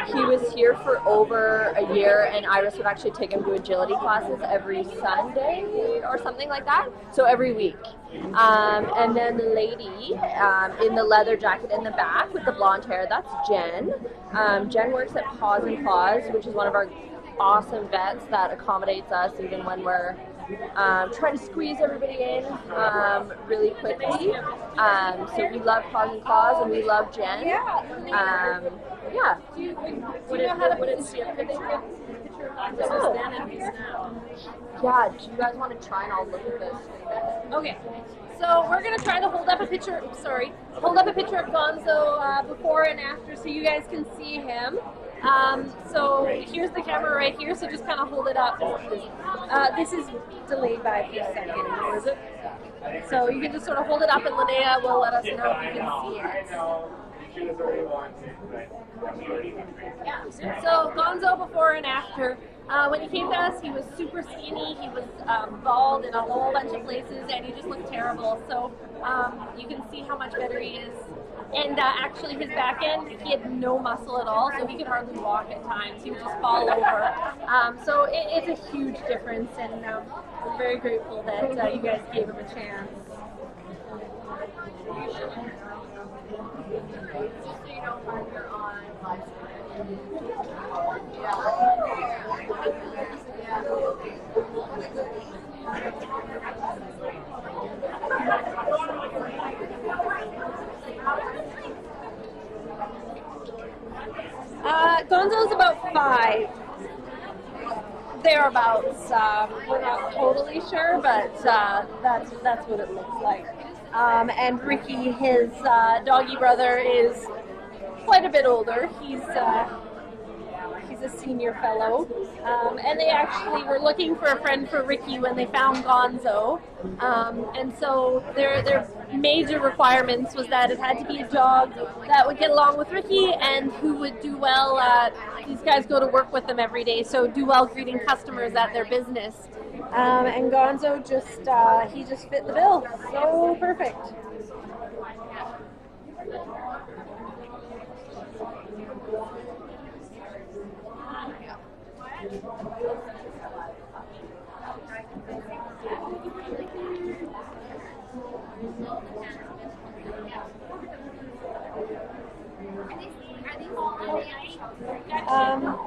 Speaker 4: He was here for over a year, and Iris would actually take him to agility classes every Sunday or something like that. So every week. And then the lady in the leather jacket in the back with the blonde hair, that's Jen. Jen works at Paws and Claws, which is one of our awesome vets that accommodates us even when we're trying to squeeze everybody in really quickly. So we love Paws and Claws and we love Jen. Yeah.
Speaker 5: Do you know how to see a picture?
Speaker 4: Oh. Yeah, do you guys want to try and I'll look at this?
Speaker 5: Okay. So we're gonna try to hold up a picture of Gonzo before and after so you guys can see him. So here's the camera right here, so just kind of hold it up. This is delayed by a few seconds. Is it? So you can just sort of hold it up and Linnea will let us know if you can see it. Yeah. So Gonzo before and after. When he came to us, he was super skinny, he was bald in a whole bunch of places, and he just looked terrible. So you can see how much better he is. And actually his back end, he had no muscle at all, so he could hardly walk at times. He would just fall over. So it's a huge difference, and we're very grateful that you guys gave him a chance.
Speaker 4: Just so you know, you're on live
Speaker 5: Gonzo's about 5. Thereabouts. We're not totally sure, but that's what it looks like. And Ricky, his doggy brother, is quite a bit older. He's a senior fellow, and they actually were looking for a friend for Ricky when they found Gonzo, and so their major requirements was that it had to be a dog that would get along with Ricky and who would do well. These guys go to work with them every day, so do well greeting customers at their business. And Gonzo just fit the bill. So perfect.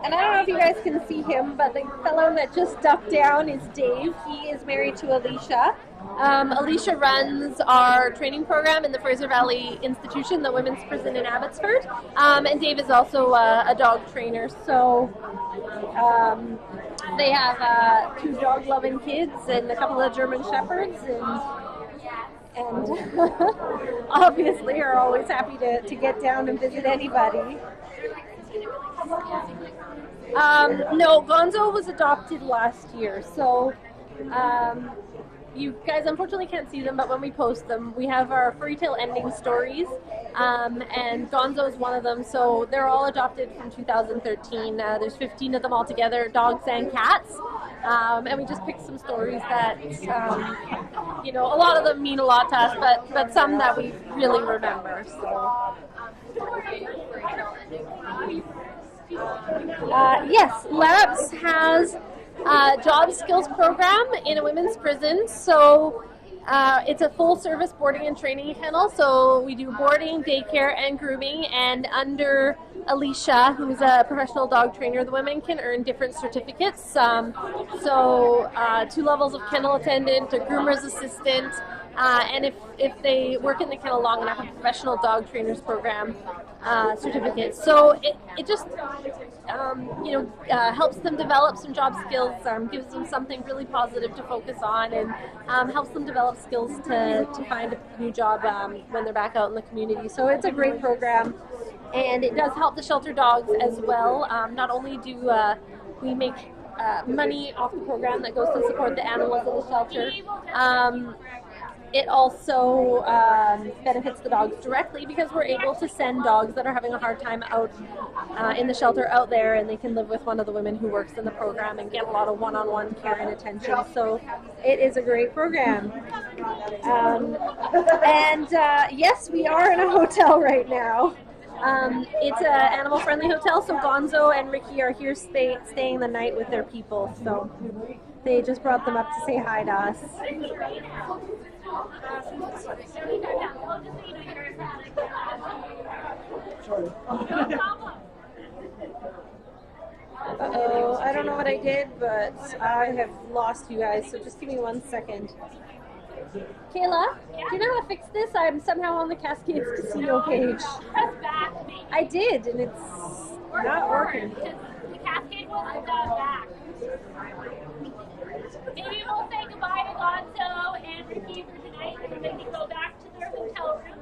Speaker 5: And I don't know if you guys can see him, but the fellow that just ducked down is Dave. He is married to Alicia. Alicia runs our training program in the Fraser Valley Institution, the women's prison in Abbotsford. And Dave is also a dog trainer. So they have 2 dog-loving kids and a couple of German Shepherds, and obviously are always happy to get down and visit anybody. No, Gonzo was adopted last year, so you guys unfortunately can't see them, but when we post them, we have our fairy tale ending stories, and Gonzo is one of them, so they're all adopted from 2013. There's 15 of them all together, dogs and cats, and we just picked some stories that, a lot of them mean a lot to us, but some that we really remember, so. Yes, Labs has a job skills program in a women's prison. So it's a full service boarding and training kennel. So we do boarding, daycare, and grooming. And under Alicia, who's a professional dog trainer, the women can earn different certificates. 2 levels of kennel attendant, a groomer's assistant, and if they work in the kennel long enough, a professional dog trainers program certificate. So it just helps them develop some job skills, gives them something really positive to focus on, and helps them develop skills to find a new job when they're back out in the community. So it's a great program, and it does help the shelter dogs as well. Not only do we make money off the program that goes to support the animals in the shelter, it also benefits the dogs directly because we're able to send dogs that are having a hard time out in the shelter out there, and they can live with one of the women who works in the program and get a lot of one-on-one care and attention. So it is a great program. Yes, we are in a hotel right now. It's an animal-friendly hotel, so Gonzo and Ricky are here staying the night with their people. So they just brought them up to say hi to us. Uh-oh, I don't know what I did, but I have lost you guys, so just give me 1 second. Kayla, do you know how to fix this? I'm somehow on the Cascades Casino page.
Speaker 2: Press back, maybe.
Speaker 5: I did, and it's not working.
Speaker 2: The Cascade wasn't back. Maybe we'll say goodbye to Gonzo and Ricky for tonight, and then they can go back to their hotel room.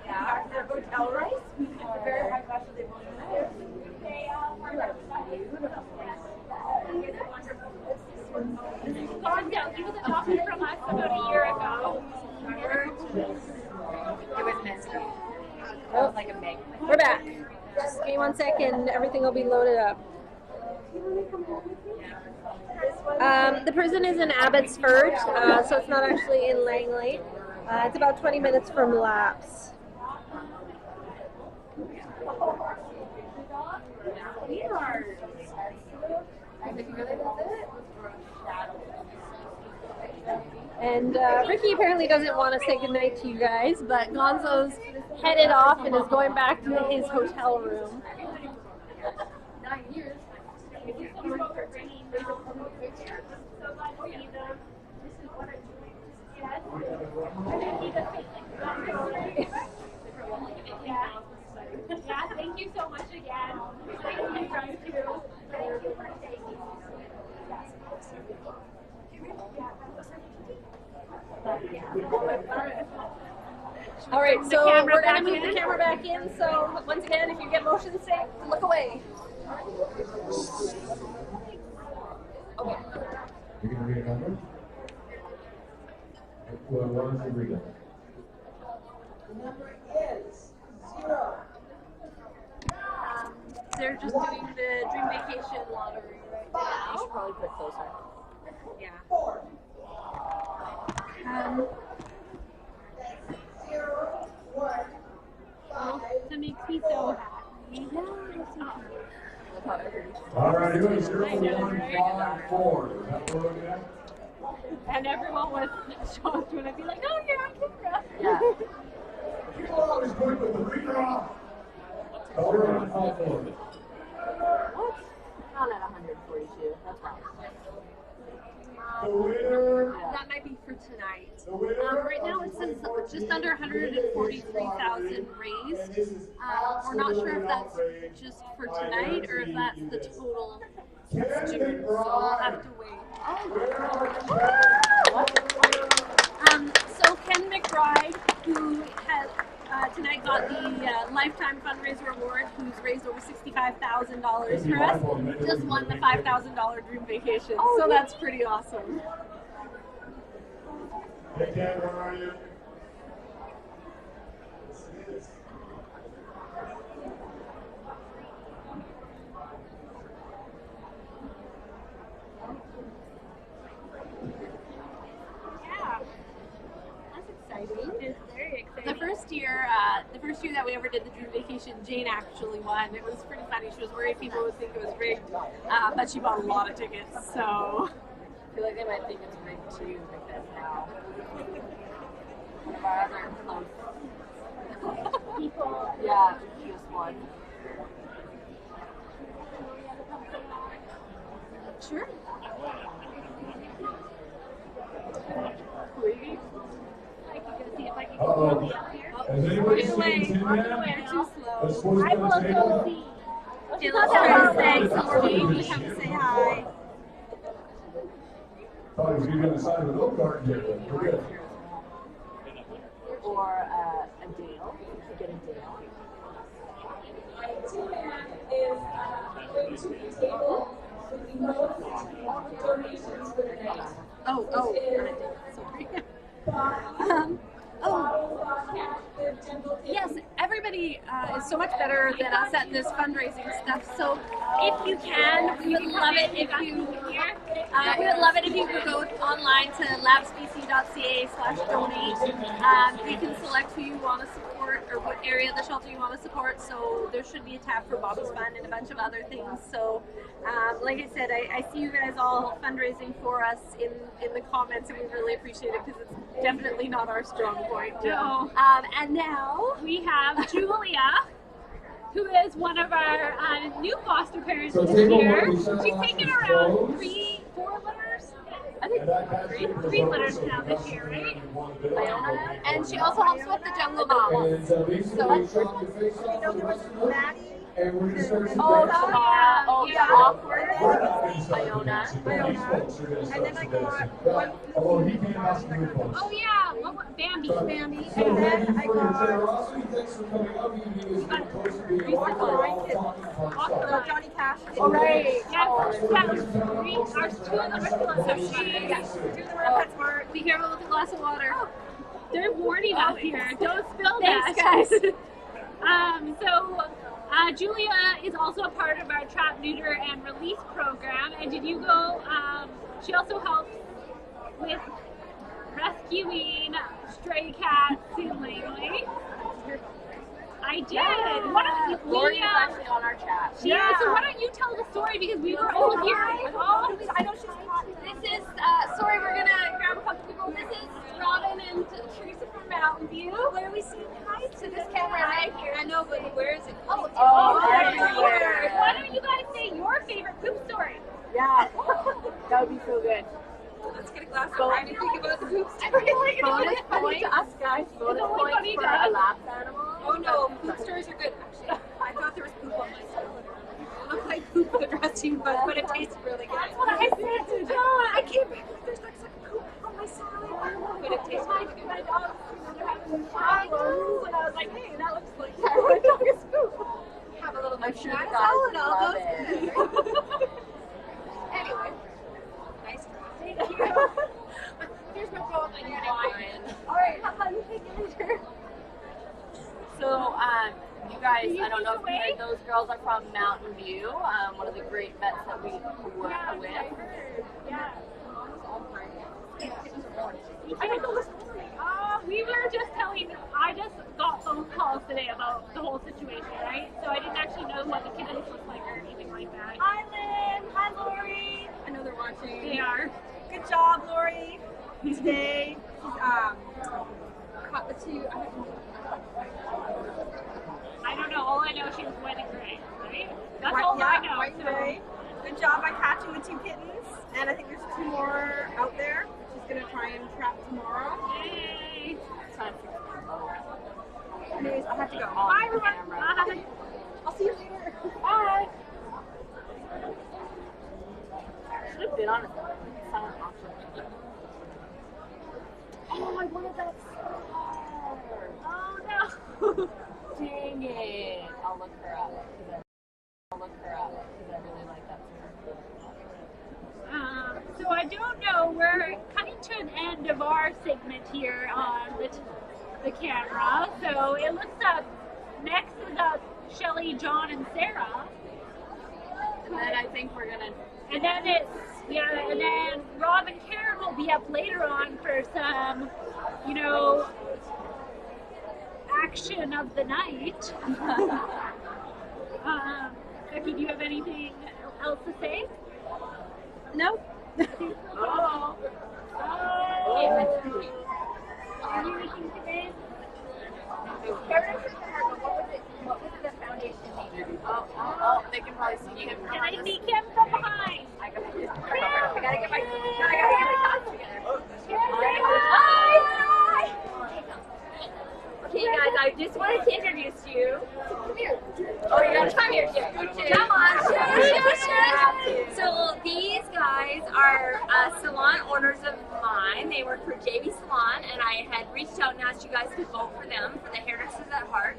Speaker 4: Back to their hotel room. Very high class they want to
Speaker 2: Gonzo, he was adopted from us about a year ago.
Speaker 4: It was messy.
Speaker 5: Oh,
Speaker 4: Like a big.
Speaker 5: we're back. Just give me 1 second, everything will be loaded up. The prison is in Abbotsford, so it's not actually in Langley. It's about 20 minutes from Laps. And Ricky apparently doesn't want to say goodnight to you guys, but Gonzo's headed off and is going back to his hotel room.
Speaker 4: 9 years.
Speaker 2: Yeah, thank you so much again.
Speaker 5: All right,
Speaker 2: The
Speaker 5: so
Speaker 2: camera
Speaker 5: we're gonna
Speaker 2: back
Speaker 5: move
Speaker 2: in.
Speaker 5: the camera back in. So once again, if you get motion sick, look away. Okay.
Speaker 3: You're going to read a number? Who wants to read it?
Speaker 7: The number is 0.
Speaker 5: They're just doing the Dream Vacation lottery right now.
Speaker 4: You should probably put closer.
Speaker 5: Yeah.
Speaker 7: 4.
Speaker 5: Um,
Speaker 7: 0, 1, 5.
Speaker 2: That makes me so happy.
Speaker 3: All right, who is 0154? Is that where we're at?
Speaker 2: And everyone was shocked when I'd be like, oh, you're on camera.
Speaker 4: Yeah.
Speaker 3: You always put the redraw. Oh, we're on call 4.
Speaker 4: What? Not at 142. That's wrong.
Speaker 3: The winner.
Speaker 5: that might be for tonight.
Speaker 3: The winner.
Speaker 5: Right now it says just under 143,000 raised. We're not sure if that's just for tonight or if that's the total students, so we'll have to wait. So Ken McBride, who has tonight got the Lifetime Fundraiser Award, who's raised over $65,000 for us, just won the $5,000 Dream Vacation. So that's pretty awesome.
Speaker 3: Hey, Ken, where are you?
Speaker 2: Yeah. That's exciting. It's very exciting.
Speaker 5: The first year that we ever did the Dream Vacation, Jane actually won. It was pretty funny. She was worried people would think it was rigged, but she bought a lot of tickets. So
Speaker 4: I feel like they might think it's rigged too, because now one of our other close
Speaker 2: People.
Speaker 4: yeah, she just won.
Speaker 5: sure.
Speaker 2: I can go see if I can
Speaker 3: Uh-oh.
Speaker 2: get up here.
Speaker 3: Has anybody
Speaker 5: Walk away.
Speaker 3: seen Tin
Speaker 5: Walk
Speaker 3: Man?
Speaker 5: away. Too
Speaker 3: That's
Speaker 5: slow.
Speaker 3: supposed
Speaker 2: I
Speaker 3: to
Speaker 2: will
Speaker 3: be
Speaker 2: go
Speaker 3: on the
Speaker 2: see.
Speaker 5: Okay, let's try to say some more people come say hi.
Speaker 3: Thought he was going to be on the side of an oak garden here, but we're good.
Speaker 4: Or a Dale. You could get a Dale.
Speaker 8: Tin Man is going to the table with the most donations for the night.
Speaker 5: Oh, sorry. Yes, everybody is so much better than us at this fundraising stuff. So if you can, we would love it if you could go online to labsbc.ca/donate. You can select who you want to support or what area of the shelter you want to support. So there should be a tab for Bobby's Fund and a bunch of other things. So like I said, I see you guys all fundraising for us in the comments, and we really appreciate it because it's definitely not our strong point.
Speaker 2: No.
Speaker 5: And now
Speaker 2: We have Julia, who is one of our new foster parents
Speaker 3: So
Speaker 2: this
Speaker 3: table
Speaker 2: year.
Speaker 3: one, we sent
Speaker 2: She's
Speaker 3: off
Speaker 2: taken
Speaker 3: the
Speaker 2: around
Speaker 3: clothes.
Speaker 2: 4 litters. I think
Speaker 3: And that kind of thing was
Speaker 2: 3
Speaker 3: on
Speaker 2: litters
Speaker 3: the
Speaker 2: now this year, right?
Speaker 5: Iona, and she also helps with the Jungle Mom.
Speaker 3: And basically,
Speaker 5: So-
Speaker 3: we shot the face off the rest of them, and we're going to start some
Speaker 5: Oh,
Speaker 3: dancing.
Speaker 5: yeah.
Speaker 4: Awkward.
Speaker 3: We're not going to start
Speaker 4: Iona.
Speaker 3: some dancing. These folks are going to start some dancing. Although he came out some new folks.
Speaker 2: Oh yeah, Bambi.
Speaker 3: So thank you for your generosity. Thanks for coming up. You is getting close to being a wife. We're all talking fun stuff.
Speaker 5: Johnny Cash.
Speaker 4: All right.
Speaker 2: Yeah, our 2 of them are still on the
Speaker 5: Be careful with the glass of water.
Speaker 2: They're warning us here. Don't spill
Speaker 5: Thanks,
Speaker 2: that.
Speaker 5: guys.
Speaker 2: Julia is also a part of our trap, neuter, and release program. And did you go? She also helps with rescuing stray cats in Langley. I did. Why don't you,
Speaker 4: Lori's actually on our chat.
Speaker 2: she is. So why don't you tell the story because we were all here.
Speaker 5: I know she's hot. This is, sorry, we're gonna grab a couple people. This is Robin and Teresa from Mountain View. Where are we seeing hi to this camera right here? I know, but where is it?
Speaker 4: Everywhere.
Speaker 2: Why don't you guys say your favorite poop story?
Speaker 4: Yeah. That would be so good.
Speaker 5: Let's get a glass of wine and think about the poop
Speaker 2: I feel like it's
Speaker 4: Bonus
Speaker 2: only funny
Speaker 4: points to us, guys. Bonus
Speaker 2: only
Speaker 4: points
Speaker 2: funny
Speaker 4: for
Speaker 2: to us.
Speaker 4: a lapse animal.
Speaker 5: Oh no, poop stories are good. Actually, I thought there was poop on my side. Look like poop dressing, but it tastes really good.
Speaker 2: That's what I said to John.
Speaker 5: I can't believe there's like some poop on my salad, but it tastes really good. My dog, they're having problems, and I was like, hey, that looks like my dog is poop. Have a little bit of
Speaker 4: sure the
Speaker 5: salad,
Speaker 4: dogs
Speaker 5: all
Speaker 4: love
Speaker 5: goes
Speaker 4: it.
Speaker 5: good. Anyway, nice try. Thank you. Here's my phone and your wine. All right, have fun. Take care.
Speaker 4: So, you guys, I don't know if you heard, those girls are from Mountain View, one of the great vets that we work with.
Speaker 2: Yeah.
Speaker 5: I don't know the story.
Speaker 2: We were just telling, I just got phone calls today about the whole situation, right? So I didn't actually know what the kittens look like or anything like that.
Speaker 5: Hi, Lynn. Hi, Lori. I know they're watching.
Speaker 2: They are.
Speaker 5: Good job, Lori. Today, caught the two.
Speaker 2: I don't know. All I know, she was white and gray, right? That's all I know.
Speaker 5: White and gray. Good job by catching the two kittens. And I think there's 2 more out there. She's going to try and trap tomorrow.
Speaker 2: Yay.
Speaker 5: Anyways, I have to go.
Speaker 2: Bye, everyone. Bye.
Speaker 5: I'll see you later.
Speaker 2: Bye.
Speaker 4: Should have been on a silent auction. Oh, I wanted that star.
Speaker 2: Oh, no.
Speaker 4: Dang it. I'll look her up. Because I really like that star.
Speaker 2: So I don't know, we're coming to an end of our segment here on the camera. So it looks up, next is up Shelly, John, and Sarah.
Speaker 4: And then I think we're gonna.
Speaker 2: And then and then Rob and Karen will be up later on for some, action of the night. Becky, do you have anything else to say?
Speaker 5: No.
Speaker 2: Oh. Anything today?
Speaker 4: What was it the foundation name? Oh, they can probably see you.
Speaker 2: Can I see Kim from behind?
Speaker 4: I gotta get my thoughts together.
Speaker 2: Hi!
Speaker 4: Okay, guys, I just wanted to introduce you. Come here. Oh, you gotta come here, too. Come on. So these guys are salon owners of mine. They work for JV Salon, and I had reached out and asked you guys to vote for them, for the Hairdressers at Heart,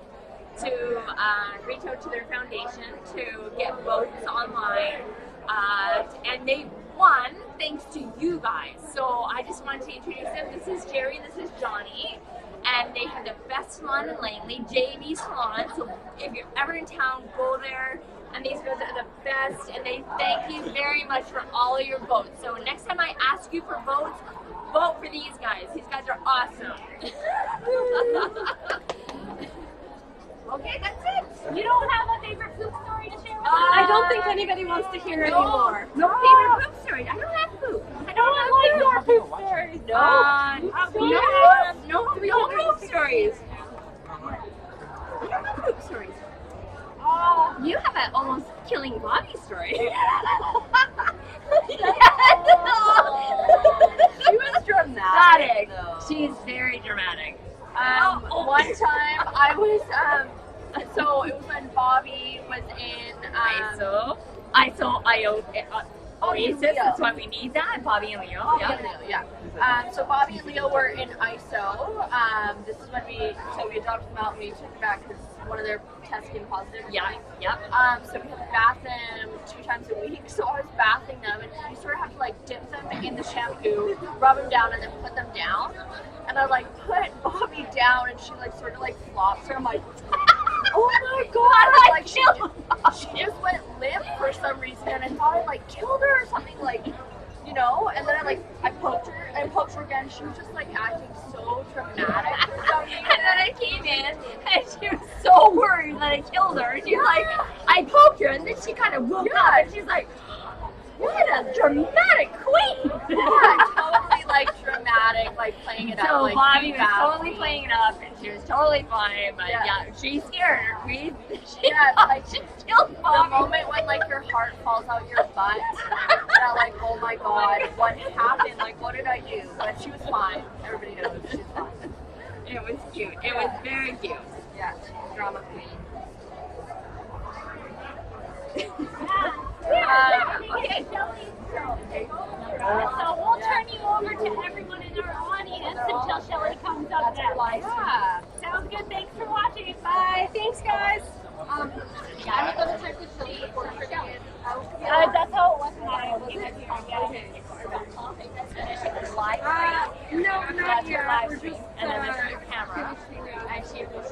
Speaker 4: to reach out to their foundation to get votes online. And they won thanks to you guys. So I just wanted to introduce them. This is Jerry, this is Johnny. And they have the best salon in Langley, JV Salon. So if you're ever in town, go there. And these guys are the best. And they thank you very much for all of your votes. So next time I ask you for votes, vote for these guys. These guys are awesome. Okay, that's it.
Speaker 2: You don't have a favorite poop story to share with us?
Speaker 5: I don't think anybody wants to hear anymore.
Speaker 4: No favorite poop stories. I don't have poop. I don't have
Speaker 2: poop stories.
Speaker 4: No poop stories. You don't have poop stories. You have an almost killing Bobby story. She was dramatic. She's very dramatic. One time I was, so it was when Bobby was in Oasis. That's why we need that. Bobby and Leo. So Bobby and Leo were in ISO. This is when we adopted them out and we took them back because one of their tests came positive. So we had to bath them 2 times a week. So I was bathing them and you sort of have to like dip them in the shampoo, rub them down, and then put them down. And I like put Bobby down and she like sort of like flops her. I'm like, oh my god! Like she just went limp for some reason, and I thought I like killed her or something, like, you know. And then I poked her again. She was just like acting so dramatic for some reason. And then I came in, and she was so worried that I killed her. She's like, I poked her, and then she kind of woke up, and she's like, what a dramatic queen! Totally like dramatic, like playing it up. So like, Bobby was totally playing it up, and she was totally fine. But she's scared. She killed Bobby. The moment when like your heart falls out your butt, that like, oh my god, what happened? Like, what did I do? But she was fine. Everybody knows she's fine. It was cute. It was very cute. Yeah, drama queen.
Speaker 2: Okay. So we'll turn you over to everyone in our audience until Shelly comes up next. Yeah. Sounds good. Thanks for watching. Bye. Thanks, guys. I'm going to turn to Shelly before Shelly. That's how it was when I was here.
Speaker 5: No, not yet. We're just
Speaker 4: And then there's your camera.
Speaker 5: finishing
Speaker 4: And she was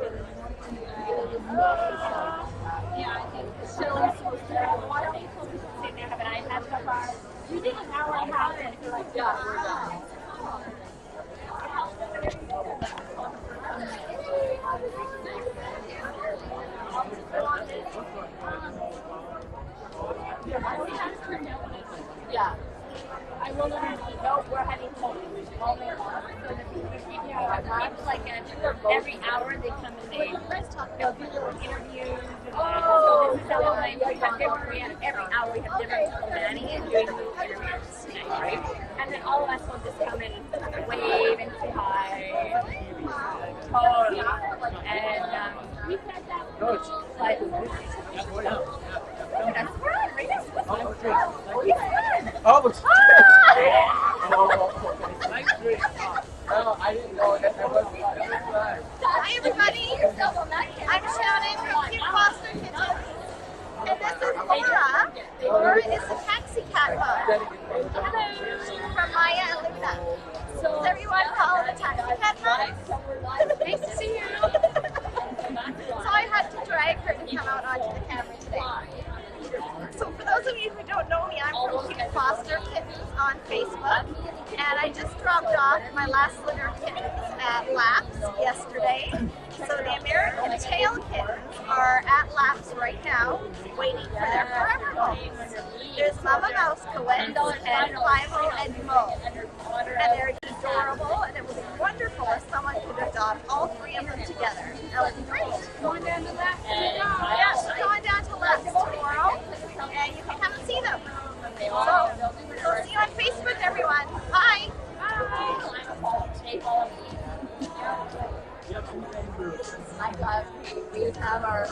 Speaker 2: Yeah, I think Shelly's supposed to have one of these folks sitting there have an iPad so far. We did an hour and a half and we're like, yeah, we're done.
Speaker 4: Yeah.
Speaker 2: I will let her know.
Speaker 4: No, we're heading home.
Speaker 2: Like every hour they come and they'll do little interviews. So this is how we have different, every hour we have different people manning and doing interviews, right? And then all of us will just come and wave and say hi. Totally. And we said that. But that's fun, right? That's fun.
Speaker 6: No, I didn't know that there was.
Speaker 9: Hi everybody, I'm Shannon from Cute Foster Kittens, and this is Laura. Laura is the taxi cat mom. Hello, from Maya and Luna. Does everyone call her the taxi cat mom? Nice to see you. So I had to drag her to come out onto the camera today. So for those of you who don't know me, I'm from Cute Foster Kittens on Facebook, and I just dropped off my last litter of kittens at Laps yesterday. So the American tail kittens are at Laps right now, waiting for their forever homes. There's Mama Mouse and Clivo and Mo, and they're adorable, and it would be wonderful if someone could adopt all three of them together. That would be great.
Speaker 2: Going down to Laps.
Speaker 9: Yes, we're going down to Laps tomorrow, and you can come and see them. So see you on Facebook, everyone. Bye.
Speaker 4: We have our